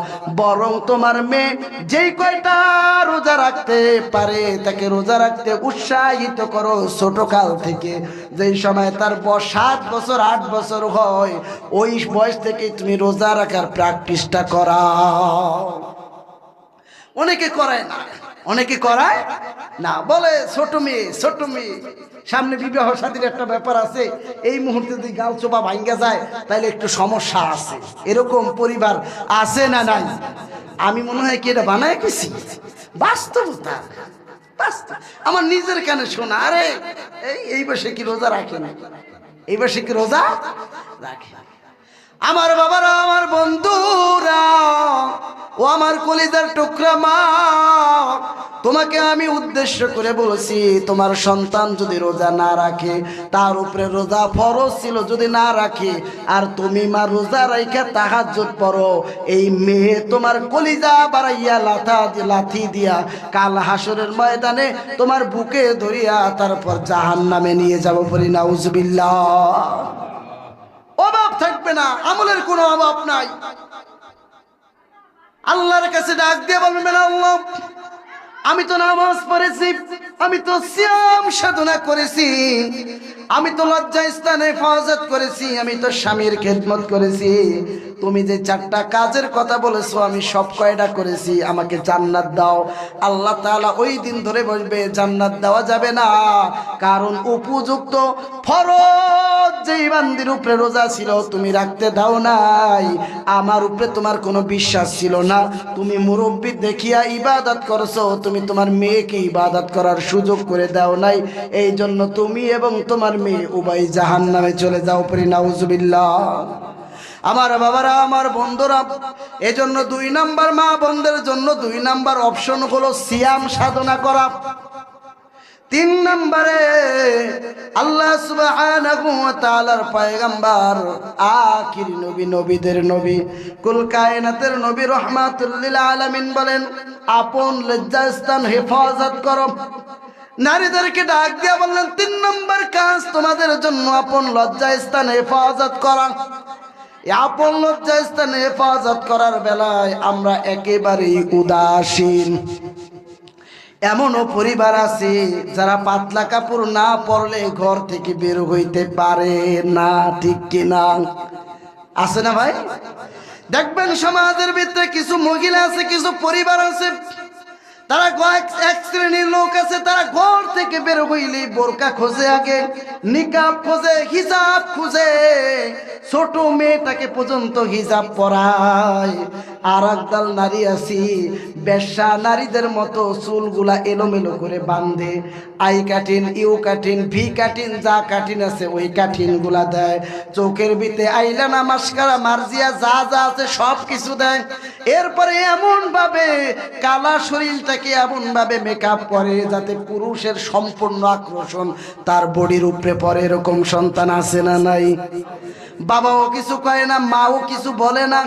Speaker 1: বরং তোমার মেয়ে যেই কয়টা রোজা রাখতে পারে তাকে রোজা রাখতে উৎসাহিত করো ছোট কাল থেকে। যেই সময় তার 7 বছর 8 বছর হয়, ওই বয়স থেকে তুমি রোজা রাখার প্র্যাকটিসটা করাও। অনেকে করায় না, অনেকে করায় না, বলে ছোট মেয়ে ছোট মেয়ে, সামনে বিবাহ শাদীর একটা ব্যাপার আছে, এই মুহূর্তে যদি গাল চোপা ভাঙ্গা যায় তাহলে একটু সমস্যা আছে। এরকম পরিবার আছে না নাই? আমি মনে হয় কি এটা বানায় গেছি, বাস্তবতা বাস্তব। আমার নিজের কানে শোনা, আরে এই বসে কি রোজা রাখে না, এই বসে কি রোজা রাখে। আমার বাবারা, আমার বন্ধুরা, ও আমার কলিজার টুকরা মা, তোমাকে আমি উদ্দেশ্য করে বলছি, তোমার সন্তান যদি রোজা না রাখে, তার উপরে রোজা ফরজ ছিল, যদি না রাখে, আর তুমি মা রোজা রাইখা তাহাজ্জুদ পড়ো, এই মেয়ে তোমার কলিজা বাড়াইয়া লাথি দিয়া কাল হাসরের ময়দানে তোমার বুকে ধরিয়া তারপর জাহান্নামে নিয়ে যাব। বলি নাউজুবিল্লাহ। অভাব থাকবে না, আমলের কোনো অভাব নাই। আল্লাহর কাছে ডাক দিয়ে বলবেন, আল্লাহ আমি তো নামাজ পড়েছি, আমি তো সিয়াম সাধনা করেছি, আমি তো লজ্জা স্থানে হেফাজত করেছি, আমি তো স্বামীর খেদমত করেছি, তুমি যে 4টা কাজের কথা বলেছো আমি সব কয়টা করেছি, আমাকে জান্নাত দাও। আল্লাহ তাআলা ওই দিন ধরে বলবে জান্নাত দেওয়া যাবে না, কারণ উপযুক্ত ফরজ যেই বান্দির উপরে রোজা ছিল তুমি রাখতে দাও নাই, আমার উপরে তোমার কোনো বিশ্বাস ছিল না, তুমি মুরব্বি দেখিয়া ইবাদত করছো, তুমি তোমার মেয়েকে ইবাদত করার সুযোগ করে দাও নাই, এই জন্য তুমি এবং তোমার মেয়ে উভয় জাহান্নামে চলে যাও। পরি নাউজুবিল্লাহ। আমার বাবারা, আমার বন্ধুরা, এজন্য 2 নাম্বার মা বোনদের জন্য 2 নাম্বার অপশন হলো সিয়াম সাধনা করা। 3 নম্বরে আল্লাহ সুবহানাহু ওয়া তাআলার পয়গম্বর আখির নবী, নবীদের নবী, কুল কায়নাতের নবী রাহমাতুল লিল আলামিন বলেন, আপন লজ্জাস্থান হেফাজত করো। নারীদেরকে ডাক দিয়া বললেন 3 নম্বর কাজ তোমাদের জন্য আপন লজ্জাস্থান হেফাজত করা। আপন লজ্জাস্থান হেফাজত করার বেলায় আমরা একেবারেই উদাসীন। এমনও পরিবার আছে যারা পাতলা কাপড় না পরলে ঘর থেকে বের হইতে পারে না, ঠিক কিনা? আছে না ভাই? দেখবেন সমাজের ভিতরে কিছু মহিলা আছে, কিছু পরিবার আছে, তারা এক শ্রেণীর লোক আছে, তারা ঘর থেকে বের হইলে বোরকা খোঁজে, আগে নিকাব খোঁজে, হিজাব খুঁজে, ছোট মেয়েটাকে পর্যন্ত হিজাব পরায়। আর একদল নারী আছি বেশ্যা নারীদের মতো চুলগুলা এলোমেলো করে বাঁধে, I cutting, U cutting, V cutting, যা কাটিন আছে ওই কাটিন গুলা দেয়, চোখের ভিতরে আইলানা, মাস্কারা, মার্জিয়া যা যা আছে সব কিছু দেয়। এরপরে এমন ভাবে কালা শরীরটাকে এমন ভাবে মেকআপ করে যাতে পুরুষের সম্পূর্ণ আকর্ষণ তার বডির উপরে পড়ে। এরকম সন্তান আছে না নাই? বাবাও কিছু কয় না, মাও কিছু বলে না,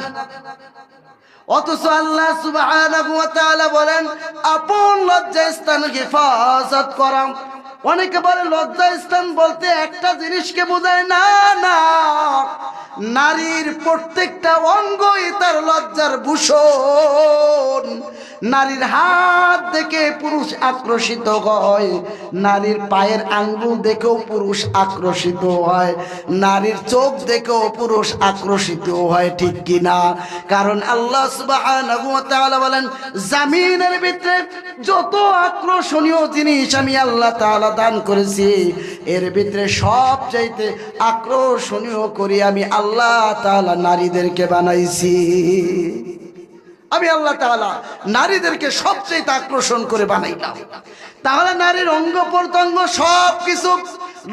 Speaker 1: অথচ আল্লাহ সুবহানাহু ওয়া তাআলা বলেন আপন লজ্জাস্থান হেফাজত করা। অনেকে বলে লজ্জাস্থান বলতে একটা জিনিসকে বোঝায়, না না, নারীর প্রত্যেকটা অঙ্গই তার লজ্জার ভূষণ। নারীর হাত দেখে পুরুষ আকর্ষিত হয়, নারীর পায়ের আঙ্গুল দেখেও পুরুষ আকর্ষিত হয়, নারীর চোখ দেখেও পুরুষ আকর্ষিত হয়, ঠিক কিনা? কারণ আল্লাহ সুবহানাহু ওয়া তাআলা বলেন জমিনের ভিতরে যত আকর্ষণীয় জিনিস আমি আল্লাহ তাআলা দান করেছি, এর ভিতরে সবচাইতে আকর্ষণীয় করি আমি আল্লাহ তাআলা নারীদেরকে বানাইছি। আমি আল্লাহ তাআলা নারীদেরকে সবচেয়ে আকর্ষণ করে বানাইলাম। তাহলে নারীর অঙ্গ প্রত্যঙ্গ সবকিছু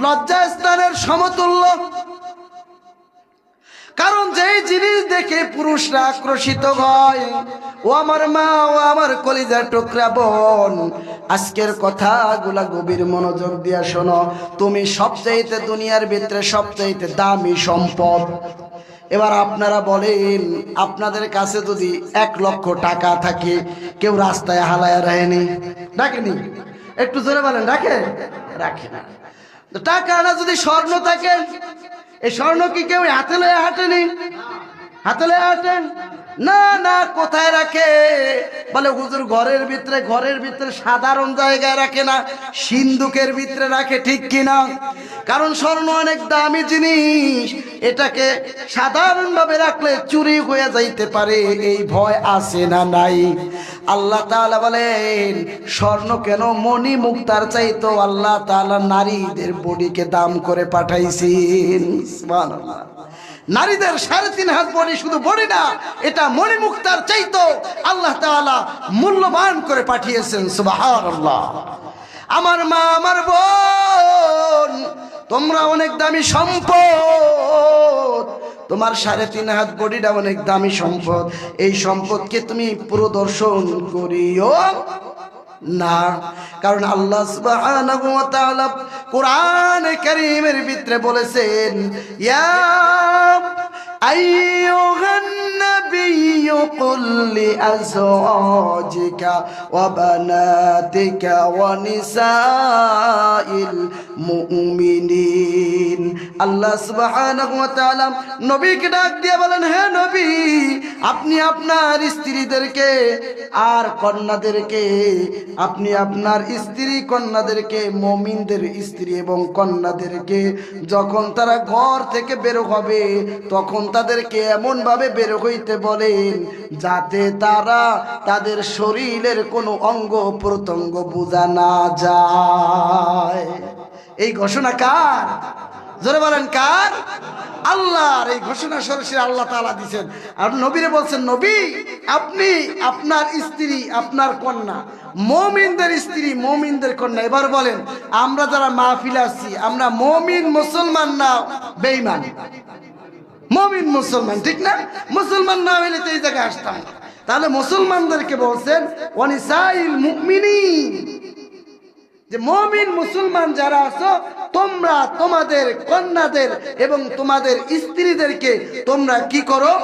Speaker 1: লজ্জাস্থানের সমতুল্য। কারণ যেই জিনিস দেখে পুরুষরা আকর্ষিত হয়, ও আমার মা, ও আমার কলিজার টুকরা বোন, আজকের কথাগুলা গভীর মনোযোগ দিয়া শোনো। তুমি সবচাইতে দুনিয়ার ভিতরে সবচাইতে দামি সম্পদ, এবার আপনারা বলেন, আপনাদের কাছে যদি 1 লক্ষ টাকা থাকে, কেউ রাস্তায় হালায়া রাখেনি? রাখেনি? একটু জোরে বলেন, রাখে? রাখে না। টাকা না যদি স্বর্ণ থাকে, এই স্বর্ণ কি কেউ হাতে লয়ে হাঁটেনি? হাতে লয়ে হাঁটেন না? না, কোথায় রাখে? বলে হুজুর ঘরের ভিতরে সাধারণ জায়গায় রাখে না, সিন্ধুকের ভিতরে রাখে। ঠিক কিনা? কারণ স্বর্ণ অনেক দামি জিনিস, এটাকে সাধারণভাবে রাখলে চুরি হয়ে যাইতে পারে, এই ভয় আছে না নাই? আল্লাহ তাআলা বলেন স্বর্ণ কেন মণি মুক্তার চাইতো আল্লাহ তাআলা নারীদের বডিকে দাম করে পাঠাইছেন। সুবহানাল্লাহ। নারীদের 3.5 হাত বডি, শুধু বডি না, এটা মণি মুক্তার চাইতো আল্লাহ তাআলা মূল্যবান করে পাঠিয়েছেন। সুবহানাল্লাহ। আমার মা, আমার বোন, তোমরা অনেক দামি সম্পদ। তোমার 3.5 হাত বডিটা অনেক দামি সম্পদ। এই সম্পদকে তুমি প্রদর্শন করিও না, কারণ আল্লাহ সুবহানাহু ওয়া তাআলা কোরআনে কারীমের ভিতরে বলেছেন, ইয়া আইয়ুহান নাবিয়্যু কুল লিআজওয়াজিকা ওয়া বানাতিকা ওয়া নিসাইল মুমিনিন। আল্লাহ সুবহানাহু ওয়া তাআলা নবীকে ডাক দিয়ে বলেন, হে নবী, আপনি আপনার স্ত্রীদেরকে আর কন্যাদেরকে, আপনি আপনার স্ত্রী কন্যাদেরকে, মুমিনদের স্ত্রী এবং কন্যাদেরকে যখন তারা ঘর থেকে বের হবে, তখন তাদেরকে এমন ভাবে বের হইতে বলেন যাতে তারা তাদের শরীরের কোনো অঙ্গ প্রত্যঙ্গ বোঝা না যায়। এই ঘোষণা কার? জোরে বলেন, কার? আল্লাহর। এই ঘোষণা সরাসরি আল্লাহ তাআলা দিয়েছেন। আর নবীরে বলছেন, নবী, আপনি আপনার স্ত্রী, আপনার কন্যা, মুমিনদের স্ত্রী, মুমিনদের কন্যা। এবার বলেন, আমরা যারা মাহফিলে আছি, আমরা মুমিন মুসলমান না বেঈমান? মুমিন মুসলমান, ঠিক না? মুসলমান না হইলে তো এই জায়গায় আসতাম। তাহলে মুসলমানদেরকে বলছেন ওয়ানিসাইল মুমিনিন, যে মুমিন মুসলমান যারা আছো, তোমরা তোমাদের কন্যাদের এবং তোমাদের স্ত্রীদেরকে তোমরা কি করো,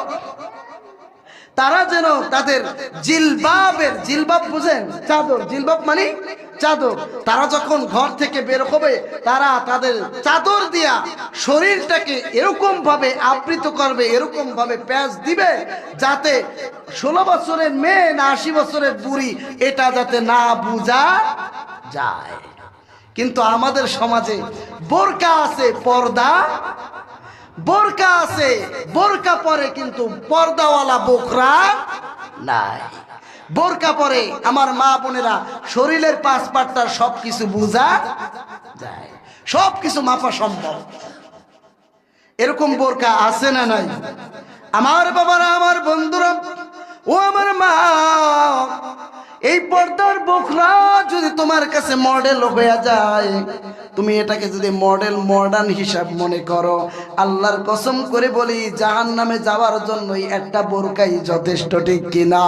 Speaker 1: তারা যেন তাদের জিলবাবের, জিলবাব বুঝেন? চাদর। জিলবাব মানে চাদর। তারা যখন ঘর থেকে বের হবে, তারা তাদের চাদর দিয়া শরীরটাকে এরকম ভাবে আবৃত করবে, এরকম ভাবে প্যাচ দিবে যাতে 16 বছরের মেয়ে না 80 বছরের বুড়ি এটা যাতে না বোঝা যায়। কিন্তু আমাদের সমাজে বোরকা আছে, পর্দা, বোরকা আছে, বোরকা পরে কিন্তু পর্দাওয়ালা বোকরা নাই। বোরকা পরে আমার মা বোনেরা শরীরের 5 পাটটার সবকিছু বোঝা যায়, সবকিছু মাপা সম্ভব। এরকম বোরকা আছে না নাই? আমার বাবারা, আমার বন্ধুরা, ও আমার মা, এই পর্দার বোখরা যদি তোমার কাছে মডেল হয়ে যায়, তুমি এটাকে যদি মডেল, মডার্ন হিসাব মনে করো, আল্লাহর কসম করে বলি জাহান্নামে যাওয়ার জন্যই একটা বোরকাই যথেষ্ট। ঠিক কিনা?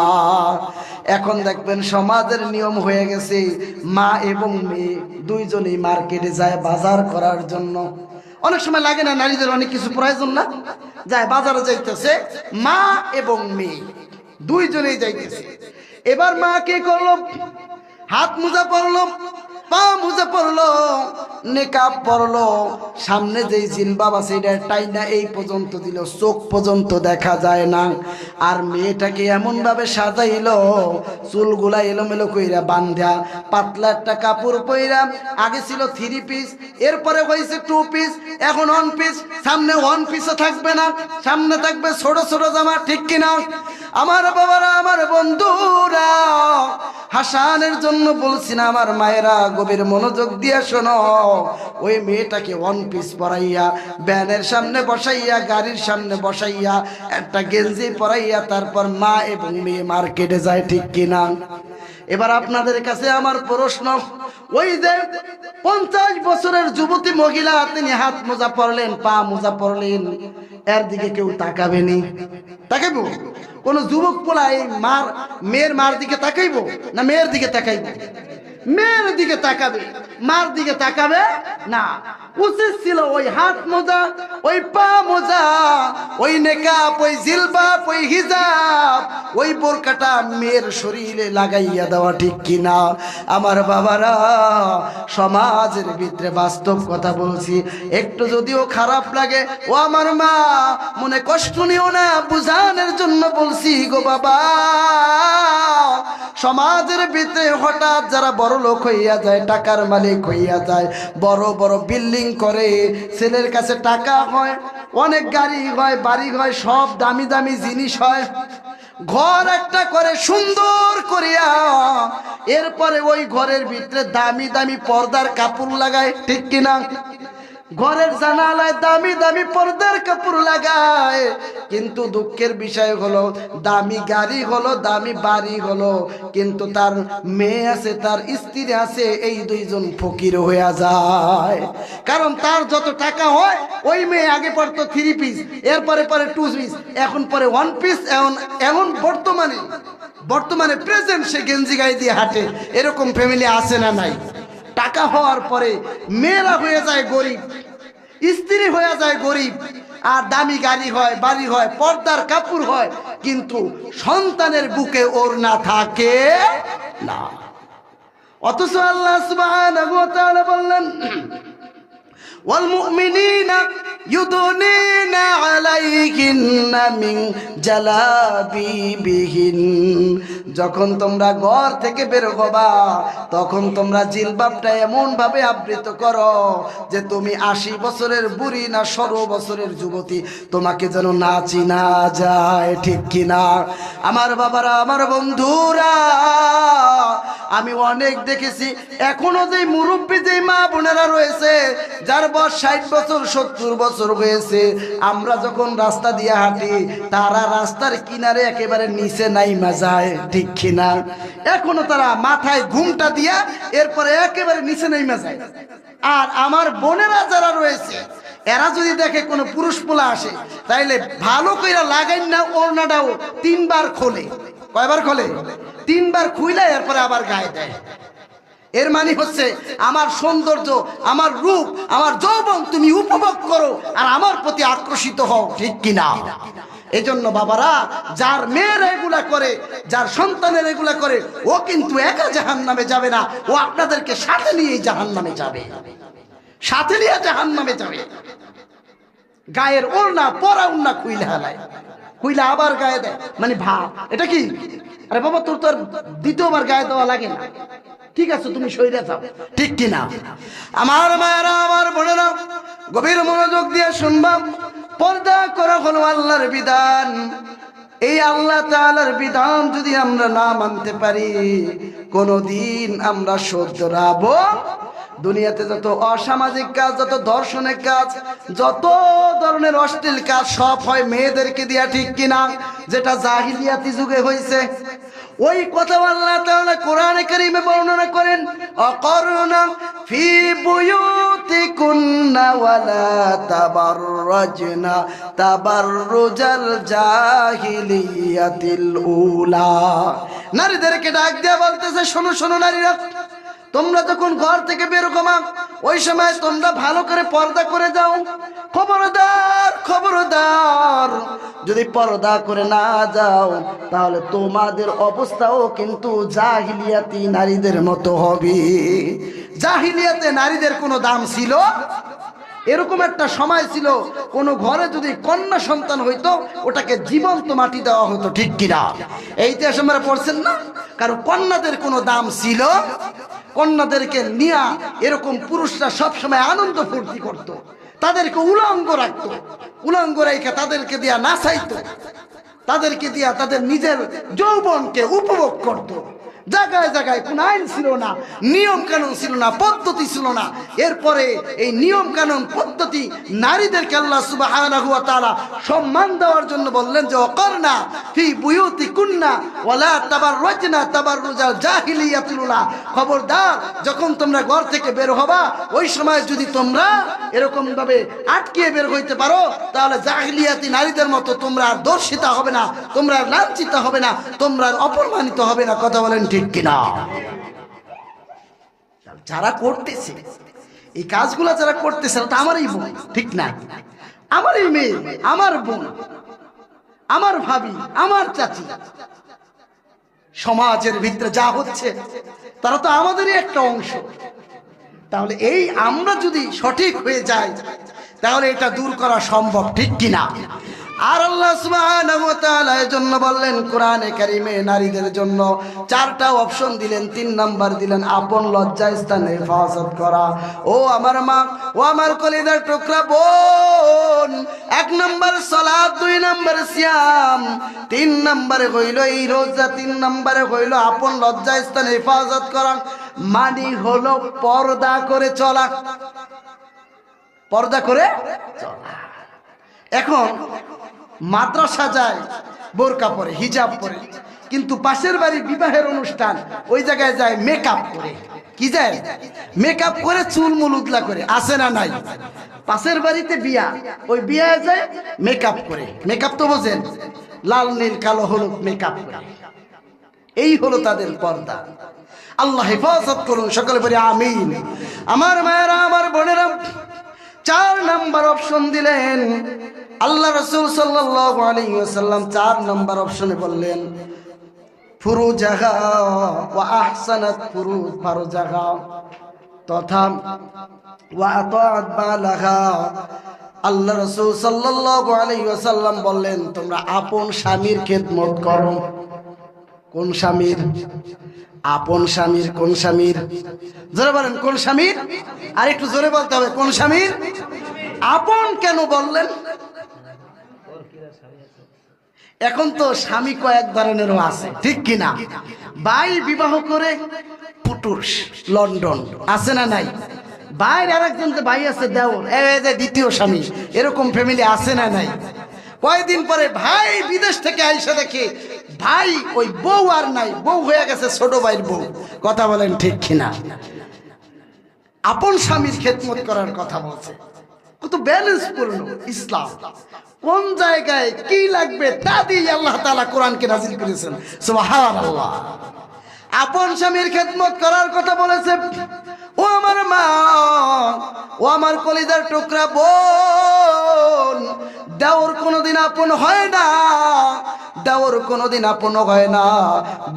Speaker 1: এখন দেখবেন সমাজের নিয়ম হয়ে গেছে, মা এবং মেয়ে দুইজনেই মার্কেটে যায় বাজার করার জন্য। অনেক সময় লাগে না, নারীদের অনেক কিছু প্রয়োজন না, যায় বাজারে যাইতেছে, মা এবং মেয়ে দুইজনেই যাইতেছে। এবার মা কি করলো? হাত মোজা পরলো, পা মোজা পরলো, নেকাব পরলো, সামনে যেই জিলবাব আছে এটা টাইনা এই পর্যন্ত দিল, চোখ পর্যন্ত দেখা যায় না। আর মেয়েটাকে এমন ভাবে সাজাইলো, চুলগুলা এলোমেলো কইরা বান্ধা, পাতলা একটা কাপড় পইরা। আগে ছিল 3 পিস, এরপরে হয়েছে 2 পিস, এখন 1 পিস। সামনে 1 পিসও থাকবে না, সামনে থাকবে ছোট ছোট জামা। ঠিক কিনা? আমার বাবারা, আমার বন্ধুরা, হাসানের জন্য বলছি না, আমার মায়েরা গভীর মনোযোগ দিয়ে শোনো। ওই মেয়েটাকে 1 পিস পরাইয়া, ভ্যানের সামনে বসাইয়া, গাড়ির সামনে বসাইয়া, একটা গেঞ্জি পরাইয়া, তারপর মা এবং মেয়ে মার্কেটে যায়। ঠিক কিনা? এবার আপনাদের কাছে আমার প্রশ্ন, ওই যে 50 বছরের যুবতী মহিলা, তিনি হাত মোজা পরলেন, পা মোজা পরলেন, এর দিকে কেউ তাকাবেনি? তাকাইব? কোন যুবক পোলা এই মেয়ের মার দিকে তাকাইব না মেয়ের দিকে তাকাইব? মেয়ের দিকে তাকাবে, মার দিকে তাকাবে না। উচিত ছিল ওই হাত মোজা, ওই পা মোজা, ওই নেকাব, ওই জিলবাব, ওই হিজাব, ওই বোরকাটা মেয়ের শরীরে লাগাইয়া দেওয়া, ঠিক কিনা? আমার বাবারা, সমাজের ভিতরে বাস্তব কথা বলছি, একটু যদিও খারাপ লাগে ও আমার মা, মনে কষ্ট নিও না, বুঝানোর জন্য বলছি গো বাবা। সমাজের ভিতরে হঠাৎ যারা বড় লোক হইয়া যায়, টাকার মালিক হইয়া যায়, বড় বড় বিল্ডিং করে, ছেলের কাছে টাকা হয়, অনেক গাড়ি হয়, বাড়ি হয়, সব দামি দামি জিনিস হয়, ঘর একটা করে সুন্দর করিয়া, এরপরে ওই ঘরের ভিতরে দামি দামি পর্দার কাপড় লাগায়, ঠিক কিনা? ঘরের জানালায় দামি দামি পর্দার কাপড় লাগায়, কিন্তু দুঃখের বিষয় হলো দামি গাড়ি হলো, দামি বাড়ি হলো, কিন্তু তার মেয়ে আছে, তার স্ত্রী আছে, এই দুইজন ফকির হয়ে যায়। কারণ তার যত টাকা হয়, ওই মেয়ে আগে পড়তো 3 পিস, এরপরে পরে 2 পিস, এখন পরে 1 পিস, এখন বর্তমানে প্রেজেন্ট সে গেঞ্জি গায়ে দিয়ে হাঁটে। এরকম ফ্যামিলি আছে না নাই? টাকা হওয়ার পরে মেয়েরা হয়ে যায় গরিব, স্ত্রী হয়ে যায় গরিব, আর দামি গাড়ি হয়, বাড়ি হয়, পর্দার কাপড় হয়, কিন্তু সন্তানের বুকে ওড়না থাকে না। অথচ আল্লাহ সুবহানাহু ওয়া তাআলা বললেন, ওয়াল মুমিনিনা ইউদুনিনা আলাইহিন্না মিন জালাবিবিহিন। যখন তোমরা ঘর থেকে বের হবা, তখন তোমরা জিলবাবটা এমন ভাবে আবৃত করো যে তুমি 80 বছরের বুড়ি না 16 বছরের যুবতী, তোমাকে যেন না চিনা যায়, ঠিক কিনা? আমার বাবারা, আমার বন্ধুরা, আমি অনেক দেখেছি, এখনো যে মুরব্বী, যে মা বোনেরা রয়েছে, যার বয়স 60 বছর 70 বছর হয়েছে, আমরা যখন রাস্তা দিয়ে হাঁটি, তারা রাস্তার কিনারে একেবারে নিচে নাইমা যায়, ঠিক কিনা? এখনো তারা মাথায় ঘুমটা দিয়া এরপরে একেবারে নিচে নাইমা যায়। আর আমার বোনেরা যারা রয়েছে, এরা যদি দেখে কোনো পুরুষ পোলা আসে, তাইলে ভালো কইরা লাগাইন না, ওড়নাটাও 3 বার খোলে। কয়বার খোলে? 3 বার খুইলে এরপরে আবার গায়ে দেয়। এর মানে হচ্ছে আমার সৌন্দর্য, আমার রূপ, আমার যৌবন তুমি উপভোগ করো আর আমার প্রতি আকর্ষিত হও, ঠিক কিনা? এই জন্য বাবারা, যার মেয়েরা এগুলা করে, যার সন্তানের এগুলা করে, ও কিন্তু একা জাহান্নামে যাবে না, ও আপনাদেরকে সাথে নিয়ে জাহান্নামে যাবে, সাথে নিয়ে জাহান্নামে যাবে। গায়ের ওড়না, পরা ওড়না খুইলে হালায়, খুইলে আবার গায়ে দেয়, মানে ভাব এটা কি? আরে বাবা, তোর তো আর দ্বিতীয়বার গায়ে দেওয়া লাগে না, ঠিক আছে, তুমি সইরে যাও, ঠিক কিনা? আমার মায়েরা, আমার বোনেরা, গভীর মনোযোগ দিয়ে শুনবা। পর্দা করা হলো আল্লাহর বিধান। এই আল্লাহ তাআলার বিধান যদি আমরা না মানতে পারি, কোনদিন আমরা শুধরাবো। দুনিয়াতে যত অসামাজিক কাজ, যত ধর্ষণের কাজ, যত ধরনের অশ্লীল কাজ, সব হয় মেয়েদেরকে দিয়া, ঠিক কিনা? যেটা জাহিলিয়াতি যুগে হয়েছে, ওই কথা আল্লাহ তাআলা কোরআনে কারীমে বর্ণনা করেন, অকরনা ফি বুয়ুতিকুন্না ওয়ালা তাবাররাজনা তাবাররুজাল জাহিলিয়াতিল উলা। নারীদেরকে ডাক দিয়ে বলতেছে, শোনো শোনো নারীরা, তোমরা যখন ঘর থেকে বের হবা, ওই সময় তোমরা ভালো করে পর্দা করে যাও। খবরদার, খবরদার, যদি পর্দা করে না যাও, তাহলে তোমাদের অবস্থাও কিন্তু জাহিলিয়াতি নারীদের মতো হবে। জাহিলিয়াতে নারীদের কোনো দাম ছিল? এরকম একটা সময় ছিল, কোন ঘরে যদি কন্যা সন্তান হইতো, ওটাকে জীবন্ত মাটি দেওয়া হতো, ঠিক কিনা? এই ইতিহাস আমরা পড়ছেন না? কারণ কন্যাদের কোনো দাম ছিল? কন্যাদেরকে নিয়ে এরকম পুরুষরা সবসময় আনন্দ ফুর্তি করত, তাদেরকে উলঙ্গ রাখতো, উলঙ্গ রেখে তাদেরকে দিয়া নাচাইতো, তাদেরকে দিয়া তাদের নিজের যৌবনকে উপভোগ করত। জায়গায় জায়গায় কোন আইন ছিল না, নিয়ম কানুন ছিল না, পদ্ধতি ছিল না। এরপরে এই নিয়ম কানুন পদ্ধতি নারীদেরকে আল্লাহ সুবহানাহু ওয়া তাআলা সম্মান দেওয়ার জন্য বললেন যে ওয়াকরনা ফি বুয়ুতিকুন্না ওয়ালা তাবাররাজনা তাবাররুজাল জাহিলিয়াতিল উলা। খবরদার, যখন তোমরা ঘর থেকে বের হবা, ওই সময় যদি তোমরা এরকম ভাবে আটকে বের হইতে পারো, তাহলে জাহিলিয়াতি নারীদের মতো তোমরা আর দর্শিতা হবে না, তোমরা লাঞ্ছিত হবে না, তোমরা অপমানিত হবে না। কথা বলেন ঠিক কিনা? যারা করতেছে এই কাজগুলো, যারা করতেছে ওটা আমারই বোন, ঠিক না? আমারই মেয়ে, আমার বোন, আমার ভাবি, আমার চাচি। সমাজের ভিতরে যা হচ্ছে তারা তো আমাদেরই একটা অংশ। তাহলে এই আমরা যদি সঠিক হয়ে যাই তাহলে এটা দূর করা সম্ভব, ঠিক কিনা? আর আল্লাহ সুবহানাহু ওয়া তাআলা এর জন্য বললেন কোরআনে কারিমে নারীদের জন্য 4টা অপশন দিলেন। 3 নাম্বার দিলেন আপন লজ্জাস্থানে হেফাজত করা। ও আমার মা, ও আমার কলিজার টুকরা বোন, 1 নাম্বার সালাত, 2 নাম্বার সিয়াম, 3 নাম্বারে হইল এই রোজা, 3 নাম্বারে হইল আপন লজ্জাস্থানে হেফাজত করা। মানে হলো পর্দা করে চলা, পর্দা করে চলা। এখন মাদ্রাসা যায় বোরকা পরে, হিজাব পরে, কিন্তু পাশের বাড়ি বিবাহের অনুষ্ঠান, ওই জায়গায় যায় মেকআপ করে। কি যায়? মেকআপ করে, চুল মুল উদলা করে। আছে না নাই? পাশের বাড়িতে বিয়া, ওই বিয়ায় যায় মেকআপ করে। মেকআপ তো বোঝেন, লাল নীল কালো হলুদ মেকআপ করে। এই হলো তাদের পর্দা। আল্লাহ হেফাজত করুন, সকলে বলি আমিন। আমার মায়েরা, আমার বোনেরা, 4 নাম্বার অপশন দিলেন আল্লাহ রাসূল সাল্লাল্লাহু আলাইহি ওয়াসাল্লাম। 4 নাম্বার অপশনে বললেন ফুরুজাহা ওয়া আহসানাত ফারুজাহা তথা ওয়া আতাআত বালাহা। আল্লাহ রাসূল সাল্লাল্লাহু আলাইহি ওয়াসাল্লাম বললেন তোমরা আপন স্বামীর খেদমত করো। কোন স্বামীর? আপন স্বামীর। কোন স্বামীর? জোরে বলেন, কোন স্বামীর? আর একটু জোরে বলতে হবে, কোন স্বামীর? আপন কেন বললেন? এখন তো স্বামী কয়েক ধরনেরও আছে, ঠিক কিনা? ভাই বিবাহ করে পুটুস লন্ডন, আছে না নাই? ভাইয়ের আরেকজন যে ভাই আছে দেওর, এই যে দ্বিতীয় স্বামী, এরকম ফ্যামিলি আছে না নাই? কয়েকদিন পরে ভাই বিদেশ থেকে আইসা দেখে ভাই ওই বউ আর নাই, বউ হয়ে গেছে ছোট ভাইয়ের বউ। কথা বলেন ঠিক কিনা? আপন স্বামীর খেদমত করার কথা বলছে। কত ব্যালেন্স পূর্ণ ইসলাম। কোন জায়গায় কি লাগবে তা দিয়ে আল্লাহ তাআলা কোরআনকে নাযিল করেছেন। সুবহানাল্লাহ। আপন স্বামীর খেদমত করার কথা বলেছে। ও আমার মা, ও আমার কলিজার টুকরা বোন, দেওর কোনোদিন আপন হয় না, দেওর কোনোদিন আপন হয় না।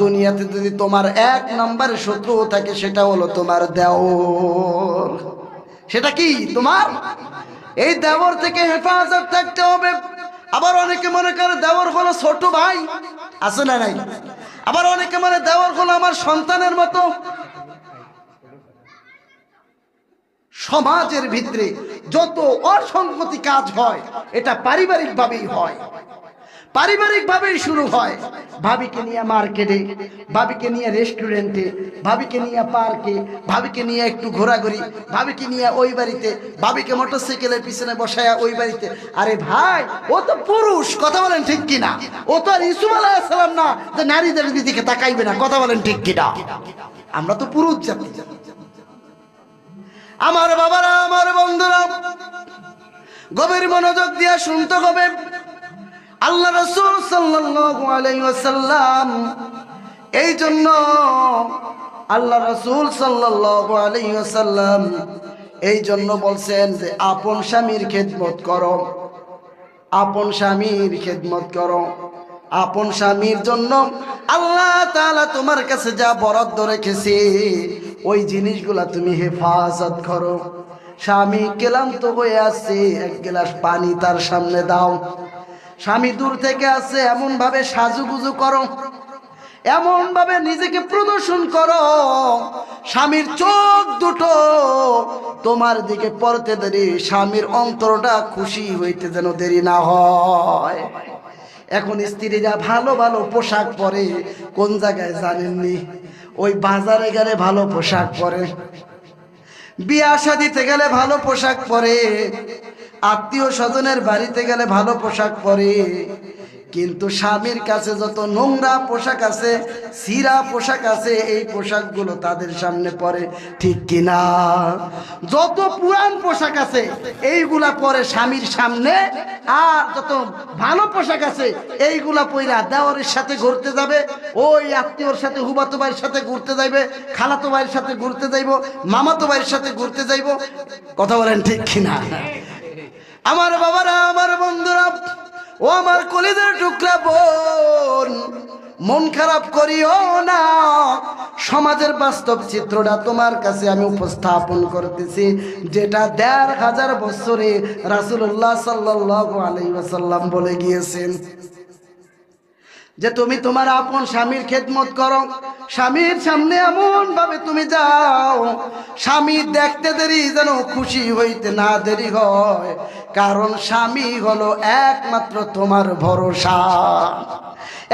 Speaker 1: দুনিয়াতে যদি তোমার 1 নাম্বার শত্রু থাকে সেটা হলো তোমার দেওর। সেটা কি? তোমার এই দেওর থেকে হেফাজত থাকতে হবে। আবার অনেকে মনে করে দেওর হলো ছোট ভাই, আছে না নাই? আবার অনেকে মনে দেওর হলো আমার সন্তানের মতো। সমাজের ভিতরে যত অসংগতি কাজ হয় এটা পারিবারিক ভাবেই হয়, পারিবারিক ভাবেই শুরু হয়। ভাবিকে নিয়ে মার্কেটে, ভাবিকে নিয়ে রেস্টুরেন্টে, ভাবিকে নিয়ে পার্কে, ভাবিকে নিয়ে একটু ঘোরাঘুরি, ভাবিকে নিয়ে ওই বাড়িতে, ভাবিকে মোটরসাইকেলের পিছনে বসায়া ওই বাড়িতে। আরে ভাই, ও তো পুরুষ, কথা বলেন ঠিক কিনা? ও তো আর ইউসুফ আলাইহিস সালাম না যে নারীদের দিকে তাকাইবে না। কথা বলেন ঠিক কিনা? আমরা তো পুরুষ জাতি। আমার বাবারা, আমার বন্ধুরা, গভীর মনোযোগ দিয়ে শুনতে হবে। আল্লাহ রাসূল সাল্লাল্লাহু আলাইহি ওয়াসাল্লাম এই জন্য আল্লাহ রাসূল সাল্লাল্লাহু আলাইহি ওয়াসাল্লাম এই জন্য বলছেন যে আপন স্বামীর খেদমত করো, আপন স্বামীর খেদমত করো। আপন স্বামীর জন্য আল্লাহ তাআলা তোমার কাছে যা বরাদ্দ রেখেছে ওই জিনিসগুলা তুমি হেফাজত করো। স্বামী ক্লান্ত হয়ে আছে, 1 গ্লাস পানি তার সামনে দাও। স্বামী দূর থেকে আসে, এমন ভাবে সাজুগুজু করো, এমন ভাবে নিজেকে প্রদর্শন করো, স্বামীর চোখ দুটো তোমার দিকে পড়তে দেরি, স্বামীর অন্তরটা খুশি হইতে যেন দেরি না হয়। এখন স্ত্রীরা ভালো ভালো পোশাক পরে, কোন জায়গায় জানেননি? ওই বাজারে গেলে ভালো পোশাক পরে, বিয়া শাদিতে গেলে ভালো পোশাক পরে, আত্মীয় স্বজনের বাড়িতে গেলে ভালো পোশাক পরে। কিন্তু স্বামীর কাছে যত নোংরা পোশাক আছে, ছিঁড়া পোশাক আছে, এই পোশাকগুলো তাদের সামনে পরে, ঠিক কিনা? যত পুরান পোশাক আছে এইগুলা পরে স্বামীর সামনে, আর যত ভালো পোশাক আছে এইগুলা পইরা দেওয়ারের সাথে ঘুরতে যাবে, ওই আত্মীয়র সাথে, হুবাতো ভাইয়ের সাথে ঘুরতে যাইবে, খালাতো ভাইয়ের সাথে ঘুরতে যাইব, মামাতো ভাইয়ের সাথে ঘুরতে যাইব। কথা বলেন ঠিক কিনা? আমার বাবারা, আমার বন্ধুরা, ও আমার কলিজার টুকরা বোন, মন খারাপ করিও না। সমাজের বাস্তব চিত্রটা তোমার কাছে আমি উপস্থাপন করতেছি, যেটা ১৫০০ বছরে রাসূলুল্লাহ সাল্লাল্লাহু আলাইহি ওয়াসাল্লাম বলে গিয়েছেন যে তুমি তোমার আপন স্বামীর খেদমত করো, স্বামীর সামনে এমন ভাবে তুমি যাও, স্বামী দেখতে দেরি যেন খুশি হইতে না দেরি হয়, কারণ স্বামী হলো একমাত্র তোমার ভরসা।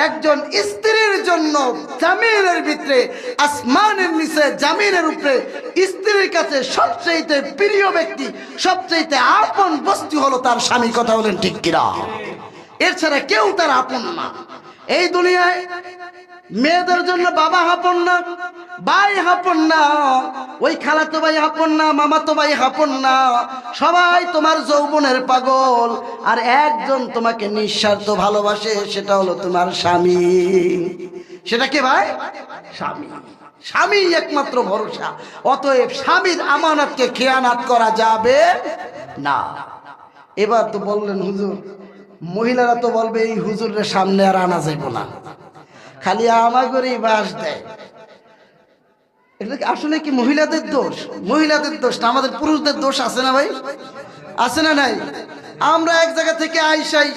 Speaker 1: একজন স্ত্রীর জন্য জামিনের ভিতরে, আসমানের নিচে জামিনের উপরে, স্ত্রীর কাছে সবচেয়ে প্রিয় ব্যক্তি, সবচেয়ে আপন বস্তু হলো তার স্বামী। কথা বলেন ঠিক কিনা? এর ছাড়া কেউ তার আপন না। এই দুনিয়ায় মেয়েদের জন্য বাবা আপন না, ভাই আপন না, ওই খালাতো ভাই আপন না, মামাতো ভাই আপন না, সবাই তোমার যৌবনের পাগল। আর একজন তোমাকে নিঃস্বার্থ ভালোবাসে, সেটা হলো তোমার স্বামী। সেটা কে ভাই? স্বামী। স্বামী একমাত্র ভরসা। অতএব স্বামীর আমানতকে খেয়ানত করা যাবে না। এবার তো বললেন হুজুর, মহিলারা তো বলবে এই হুজুরের সামনে আর আনা যাইব না, খালি আমাগরই বাস দেয়। এটা আসলে কি মহিলাদের দোষ? মহিলাদের দোষ না, আমাদের পুরুষদের দোষ আছে না ভাই? আছে না নাই? আমরা এক জায়গা থেকে আইসাই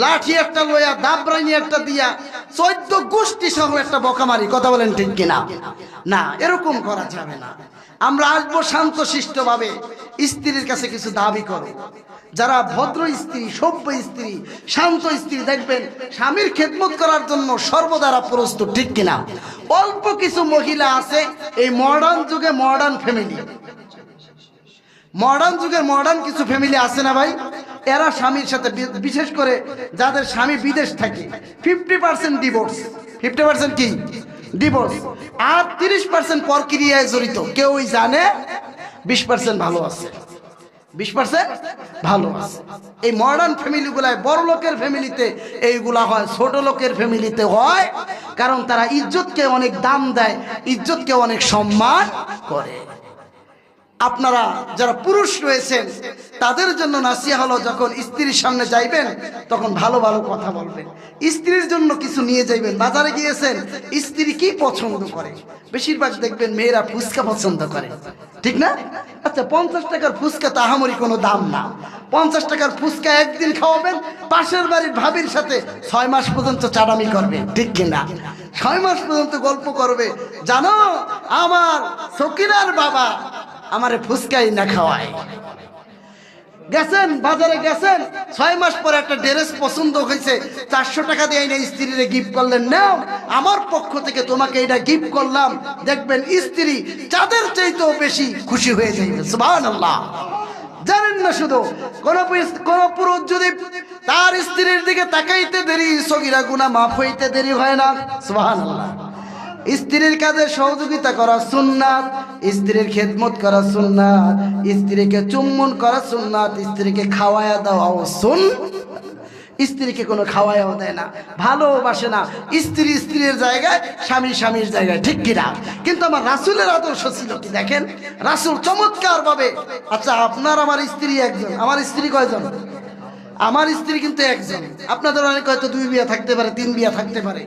Speaker 1: লাঠি একটা লইয়া, দাবরানি একটা দিয়া 14 গোষ্ঠী সহ একটা বকা মারি। কথা বলেন ঠিক কিনা? না, এরকম করা যাবে না। আমরা আসবো শান্ত শিষ্ট ভাবে। স্ত্রীর কাছে কিছু দাবি করো। যারা ভদ্র স্ত্রী, সভ্য স্ত্রী, শান্ত স্ত্রী, দেখবেন স্বামীর খেদমত করার জন্য সর্বদারা প্রস্তুত, ঠিক কিনা? অল্প কিছু মহিলা আছে এই মডার্ন যুগে, মডার্ন ফ্যামিলি, মডার্ন যুগের মডার্ন কিছু ফ্যামিলি আছে না ভাই, এরা স্বামীর সাথে, বিশেষ করে যাদের স্বামী বিদেশ থাকে, 50% ডিভোর্স। 50% কি? ডিভোর্স। আর 30% পরক্রিয়ায় জড়িত। কেউই জানে 20% ভালো আছে, 20% ভালো আছে। এই মডার্ন ফ্যামিলিগুলায়, বড় লোকের ফ্যামিলিতে এইগুলা হয়, ছোট লোকের ফ্যামিলিতে হয়, কারণ তারা ইজ্জতকে অনেক দাম দেয়, ইজ্জতকে অনেক সম্মান করে। আপনারা যারা পুরুষ রয়েছেন তাদের জন্য নাসিহা হলো, যখন স্ত্রীর সামনে যাইবেন তখন ভালো ভালো কথা বলবেন। স্ত্রীর জন্য কিছু নিয়ে যাইবেন। বাজারে গিয়েছেন, স্ত্রী কি পছন্দ করে? বেশিরভাগ দেখবেন মেয়েরা ফুচকা পছন্দ করে, ঠিক না? আচ্ছা, 50 টাকার ফুচকা তো আহামরি কোনো দাম না। 50 টাকার ফুচকা একদিন খাওয়াবেন, পাশের বাড়ির ভাবির সাথে 6 মাস পর্যন্ত চাটামি করবে, ঠিক কিনা? 6 মাস পর্যন্ত গল্প করবে, জানো আমার সকিনার বাবা আমারে ফুচকাই না খাওয়ায়। গেছেন বাজারে, গেছেন 6 মাস পরে একটা ড্রেস পছন্দ হয়েছে, 400 টাকা দিয়ে এনে স্ত্রীরে গিফট করলেন, নাও আমার পক্ষ থেকে তোমাকে এটা গিফট করলাম। দেখবেন স্ত্রী চাঁদের চাইতেও বেশি খুশি হয়ে যাবে। সুবহানাল্লাহ। জানেন না, শুধু কোন পুরুষ যদি তার স্ত্রীর দিকে তাকাইতে দেরি, সগীরা গুনাহ মাফ হইতে দেরি হয় না। সুবহানাল্লাহ। স্ত্রীর কাজে সহযোগিতা করা সুন্নাত, স্ত্রীর খেদমত করা সুন্নাত, স্ত্রীকে চুম্বন করা সুন্নাত, স্ত্রীকে খাওয়ায়া দেওয়াও স্ত্রীকে কোনো খাওয়ায়াও দেয় না, ভালোবাসে না। স্ত্রী স্ত্রীর জায়গায়, স্বামী স্বামীর জায়গায়, ঠিক কিনা? কিন্তু আমার রাসূলের আদর্শ ছিল কি দেখেন, রাসূল চমৎকার ভাবে, আচ্ছা আপনার আমার স্ত্রী একজন, আমার স্ত্রী কয়জন? আমার স্ত্রী কিন্তু একজন। আপনাদের অনেক হয়তো 2 বিয়া থাকতে পারে, 3 বিয়া থাকতে পারে।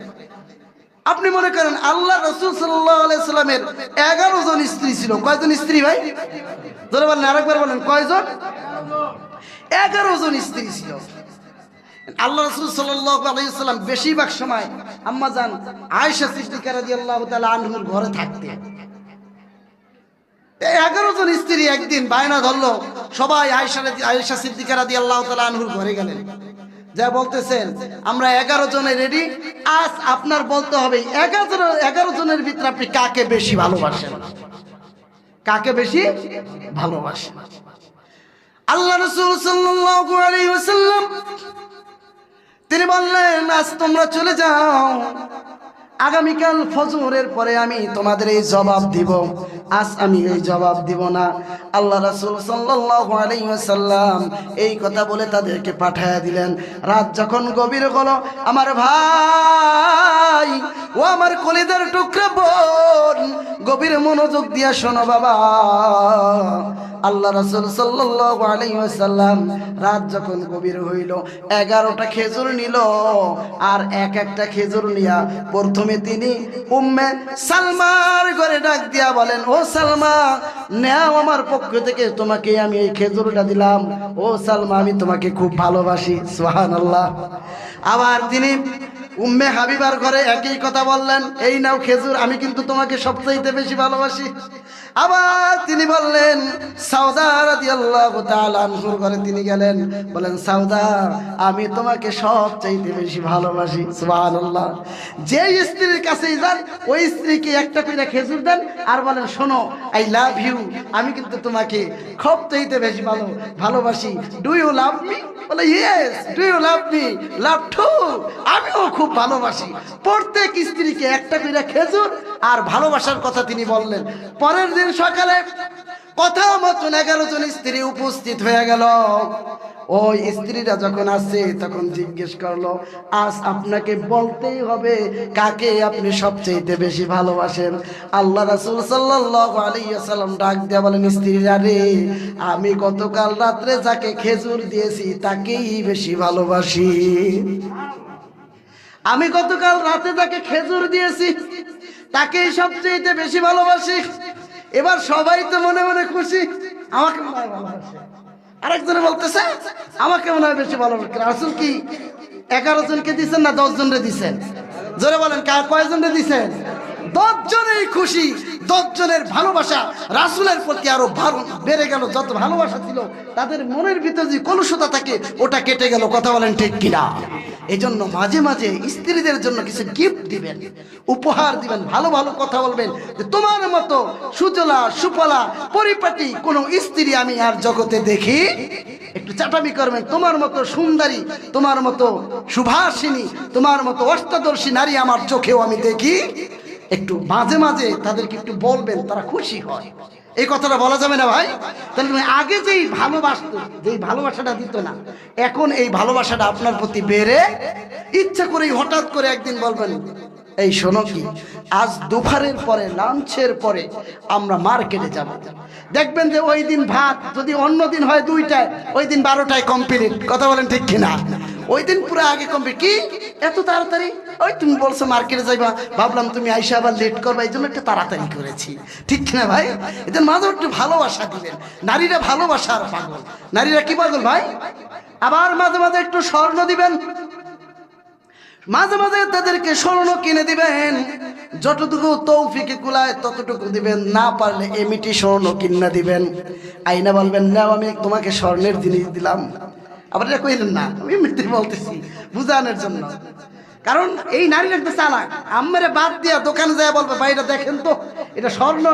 Speaker 1: আপনি মনে করেন আল্লাহ রাসূল সাল্লাল্লাহু আলাইহি সাল্লামের 11 জন স্ত্রী ছিল। কয়জন স্ত্রী ভাই? জোরে বলেন, আরেকবার বলেন, কয়জন? 11 জন স্ত্রী ছিল। আল্লাহ রাসূল সাল্লাল্লাহু আলাইহি সাল্লাম বেশিরভাগ সময় আম্মা জান আয়েশা সিদ্দিকা রাদিয়াল্লাহু তাআলা আনহার ঘরে থাকতেন। 11 জন স্ত্রী একদিন বায়না ধরলো, সবাই আয়েশা সিদ্দিকা রাদিয়াল্লাহু তাআলা আনহার ঘরে গেলেন, যা বলতেছেন আমরা 11 জনে রেডি, আজ আপনার বলতে হবে 11 জনের ভিতরে আপনি কাকে বেশি ভালোবাসেন, কাকে বেশি ভালোবাসেন। আল্লাহ রাসূল সাল্লাল্লাহু আলাইহি ওয়াসাল্লাম তিনি বললেন আজ তোমরা চলে যাও, আগামীকাল ফজরের পরে আমি তোমাদের এই জবাব দিব। আজ আমি এই জবাব দিব না। আল্লাহ রাসূল সাল্লাল্লাহু আলাইহি ওয়াসাল্লাম এই কথা বলে তাদেরকে পাঠায়া দিলেন। রাত যখন গভীর হলো, আমার ভাই ও আমার কলিজার টুকরা বোন, গভীর মনোযোগ দিয়া শোনো বাবা। আল্লাহ রাসূল সাল্লাল্লাহু আলাইহি ওয়াসাল্লাম রাত যখন গভীর হইল, 11টা খেজুর নিল, আর একটা খেজুর নিয়া প্রথমে তিনি উম্মে সালমার ঘরে ডাক দিয়া বলেন, ও সালমা, নাও আমার পক্ষ থেকে তোমাকে আমি এই খেজুরটা দিলাম। ও সালমা, আমি তোমাকে খুব ভালোবাসি। সুবহানাল্লাহ। আবার তিনি উম্মে হাবিবার ঘরে একই কথা বললেন, এই নাও খেজুর, আমি কিন্তু তোমাকে সবচাইতে বেশি ভালোবাসি। আবার তিনি বললেন সাউদা রাদিয়াল্লাহু তাআলা আনহুর ঘরে তিনি গেলেন, বলেন সাউদা, আমি তোমাকে সবচাইতে বেশি ভালোবাসি। সুবহানাল্লাহ। যে স্ত্রীর কাছেই যান ওই স্ত্রীকে একটা করে খেজুর দেন আর বলেন, শোনো, আই লাভ ইউ, আমি কিন্তু তোমাকে সবচাইতে বেশি ভালোবাসি। Do you love me? বলে yes. Do you love me? Love too. আমিও খুব ভালোবাসি। প্রত্যেক স্ত্রীকে একটা করে খেজুর আর ভালোবাসার কথা তিনি বললেন। পরের দিন সকালে কথা মতন 11 জন স্ত্রী উপস্থিত হয়ে গেল। ওই স্ত্রীরা যখন আসছে তখন জিজ্ঞেস করলো, আজ আপনাকে বলতেই হবে কাকে আপনি সবচেয়ে বেশি ভালোবাসেন। আল্লাহ রাসূল সাল্লাল্লাহু আলাইহি ওয়াসাল্লাম ডাক দিয়ে বলেন, স্ত্রীরা রে, আমি গতকাল রাত্রে যাকে খেজুর দিয়েছি তাকেই বেশি ভালোবাসি। আমি গতকাল রাতে যাকে খেজুর দিয়েছি তাকেই সবচেয়ে বেশি ভালোবাসি। এবার সবাই তো মনে মনে খুশি, আমাকে মনে হয় ভালোবাসে। আরেকজনে বলতেছে, আমাকে মনে হয় বেশি ভালোবাসে। রাসূল কি 11 জনকে দিচ্ছেন না 10 জনরে দিচ্ছেন? জোরে বলেন, কয়জনরে দিচ্ছেন? 10 জনেই খুশি। 10 জনের ভালোবাসা রাসূলের প্রতি আরো বেড়ে গেল। যত ভালোবাসা ছিল তাদের মনের ভিতরে যে কলুষতা থাকে ওটা কেটে গেল। কথা বলেন ঠিক কিনা? এই জন্য মাঝে মাঝে স্ত্রীদের জন্য কিছু গিফট দিবেন, উপহার দিবেন, ভালো ভালো কথা বলবেন যে তোমার মতো সুজলা সুফলা পরিপাটি কোনো স্ত্রী আমি আর জগতে দেখি। একটু চাটামি করবেন, তোমার মতো সুন্দরী, তোমার মতো সুভাষিনী, তোমার মতো অষ্টাদর্শী নারী আমার চোখেও আমি দেখি। একটু মাঝে মাঝে তাদেরকে একটু বলবেন, তারা খুশি হয়। এই কথাটা বলা যাবে না ভাই? তাহলে তুমি আগে যেই ভালোবাসতো, যেই ভালোবাসাটা দিত না, এখন এই ভালোবাসাটা আপনার প্রতি বেড়ে ইচ্ছা করেই হঠাৎ করে একদিন বলবেন, এই শোনো কি, আজ দুপুরের পরে লাঞ্চের পরে আমরা মার্কেটে যাব। দেখবেন যে ওই দিন ভাত যদি অন্য দিন হয় 2টায়, ওই দিন 12টায় কমপ্লিট। কথা বলেন ঠিক কিনা? ওই দিন পুরো আগে কমপ্লিট। কি এত তাড়াতাড়ি? ওই তুমি বলছো মার্কেটে যাইবা, ভাবলাম তুমি আইসা আবার লেট করবা, এই জন্য একটু তাড়াতাড়ি করেছি। ঠিক কিনা ভাই? এদের মাঝে একটু ভালোবাসা দিবেন। নারীরা ভালোবাসার পাগল। নারীরা কি পাগল ভাই? আবার মাঝে মাঝে একটু স্বর্ণ দিবেন, মাঝে মাঝে তাদেরকে স্বর্ণ কিনে দিবেন। যতটুকু তৌফিকে কুলায় ততটুকু দিবেন, না পারলে এমিটি স্বর্ণ কিনা দিবেন। আইনা বলবেন, না আমি তোমাকে স্বর্ণের জিনিস দিলাম। আবার এটা কইলেন না, আমি এমনিতে বলতেছি বুঝানোর জন্য। কারণ এই নারীর একটা চালাক, আম্মারে বাদ দিয়া দোকানে যায় বলবে, ভাই এটা দেখেন তো, এটা স্বর্ণ,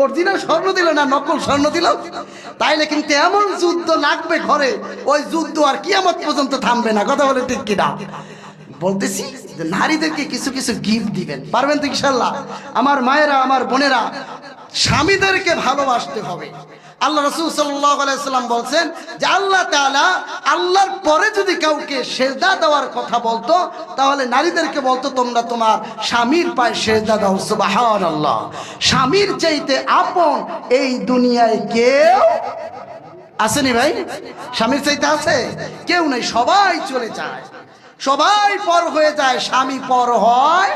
Speaker 1: অরিজিনাল স্বর্ণ দিল না নকল স্বর্ণ দিল। তাইলে কিন্তু এমন যুদ্ধ লাগবে ঘরে, ওই যুদ্ধ আর কিয়ামত পর্যন্ত থামবে না। কথা বলে ঠিক কিনা? বলতেছি যে নারীদেরকে কিছু কিছু গিফট দিবেন। পারবেন তো ইনশাল্লাহ? আমার মায়েরা, আমার বোনেরা, স্বামীদেরকে ভালোবাসতে হবে। আল্লাহ রাসূল সাল্লাল্লাহু আলাইহি ওয়াসাল্লাম বলছেন যে আল্লাহ তাআলা আল্লাহর পরে যদি কাউকে সিজদা দেওয়ার কথা বলতো, তাহলে নারীদেরকে বলতো তোমরা তোমার স্বামীর পায়ে সিজদা দাও। সুবহানাল্লাহ। স্বামীর চাইতে আপন এই দুনিয়ায় কেউ আসেনি ভাই? স্বামীর চাইতে আছে কেউ নেই। সবাই চলে যায়, সবাই পর হয়ে যায়, স্বামী পর হয়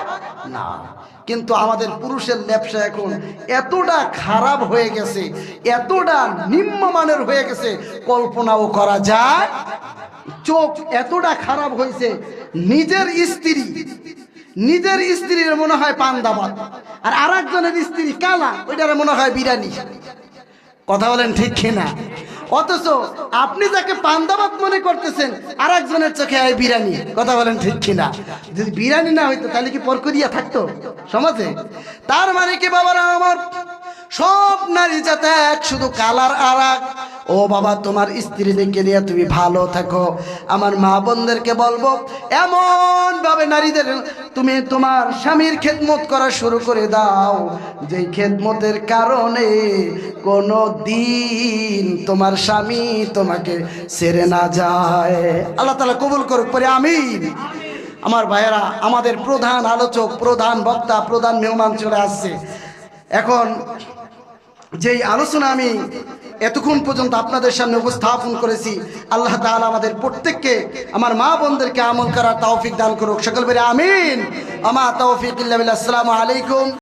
Speaker 1: না। কিন্তু আমাদের পুরুষের ব্যবসা এখন এতটা খারাপ হয়ে গেছে, এতটা নিম্নমানের হয়ে গেছে, কল্পনাও করা যায়। চোখ এতটা খারাপ হয়েছে, নিজের স্ত্রীর মনে হয় পান্তা ভাত, আর আরেকজনের স্ত্রী কালা, ওইটার মনে হয় বিরিয়ানি। কথা বলেন ঠিক কিনা? অথচ আপনি যাকে পান্তা ভাত মনে করতেছেন আরেকজনের চোখে হয় বিরিয়ানি। কথা বলেন ঠিক কিনা? যদি বিরিয়ানি না হইতো তাহলে কি পরকরিয়া থাকতো সমাজে? তার মানে কি বাবারা আমার, সব নারী যাতে এক, শুধু কালার আর এক। ও বাবা, তোমার স্ত্রীদেরকে নিয়ে তুমি ভালো থাকো। আমার মা বোনদেরকে বলবো, এমন ভাবে নারীদের তুমি তোমার স্বামীর খেদমত করা শুরু করে দাও, যেই খেদমতের কারণে কোনো দিন তোমার স্বামী তোমাকে ছেড়ে না যায়। আল্লাহ তাআলা কবুল করুক, পরে আমিন। আমার ভাইয়েরা, আমাদের প্রধান আলোচক, প্রধান বক্তা, প্রধান মেহমান চলে আসছে। এখন যেই আলোচনা আমি এতক্ষণ পর্যন্ত আপনাদের সামনে উপস্থাপন করেছি, আল্লাহ তাআলা আমাদের প্রত্যেককে, আমার মা বোনদেরকে আমল করার তৌফিক দান করুক। সকল বলে আমিন। আমা তৌফিক ইল্লা বিল্লাহ। আসসালামু আলাইকুম।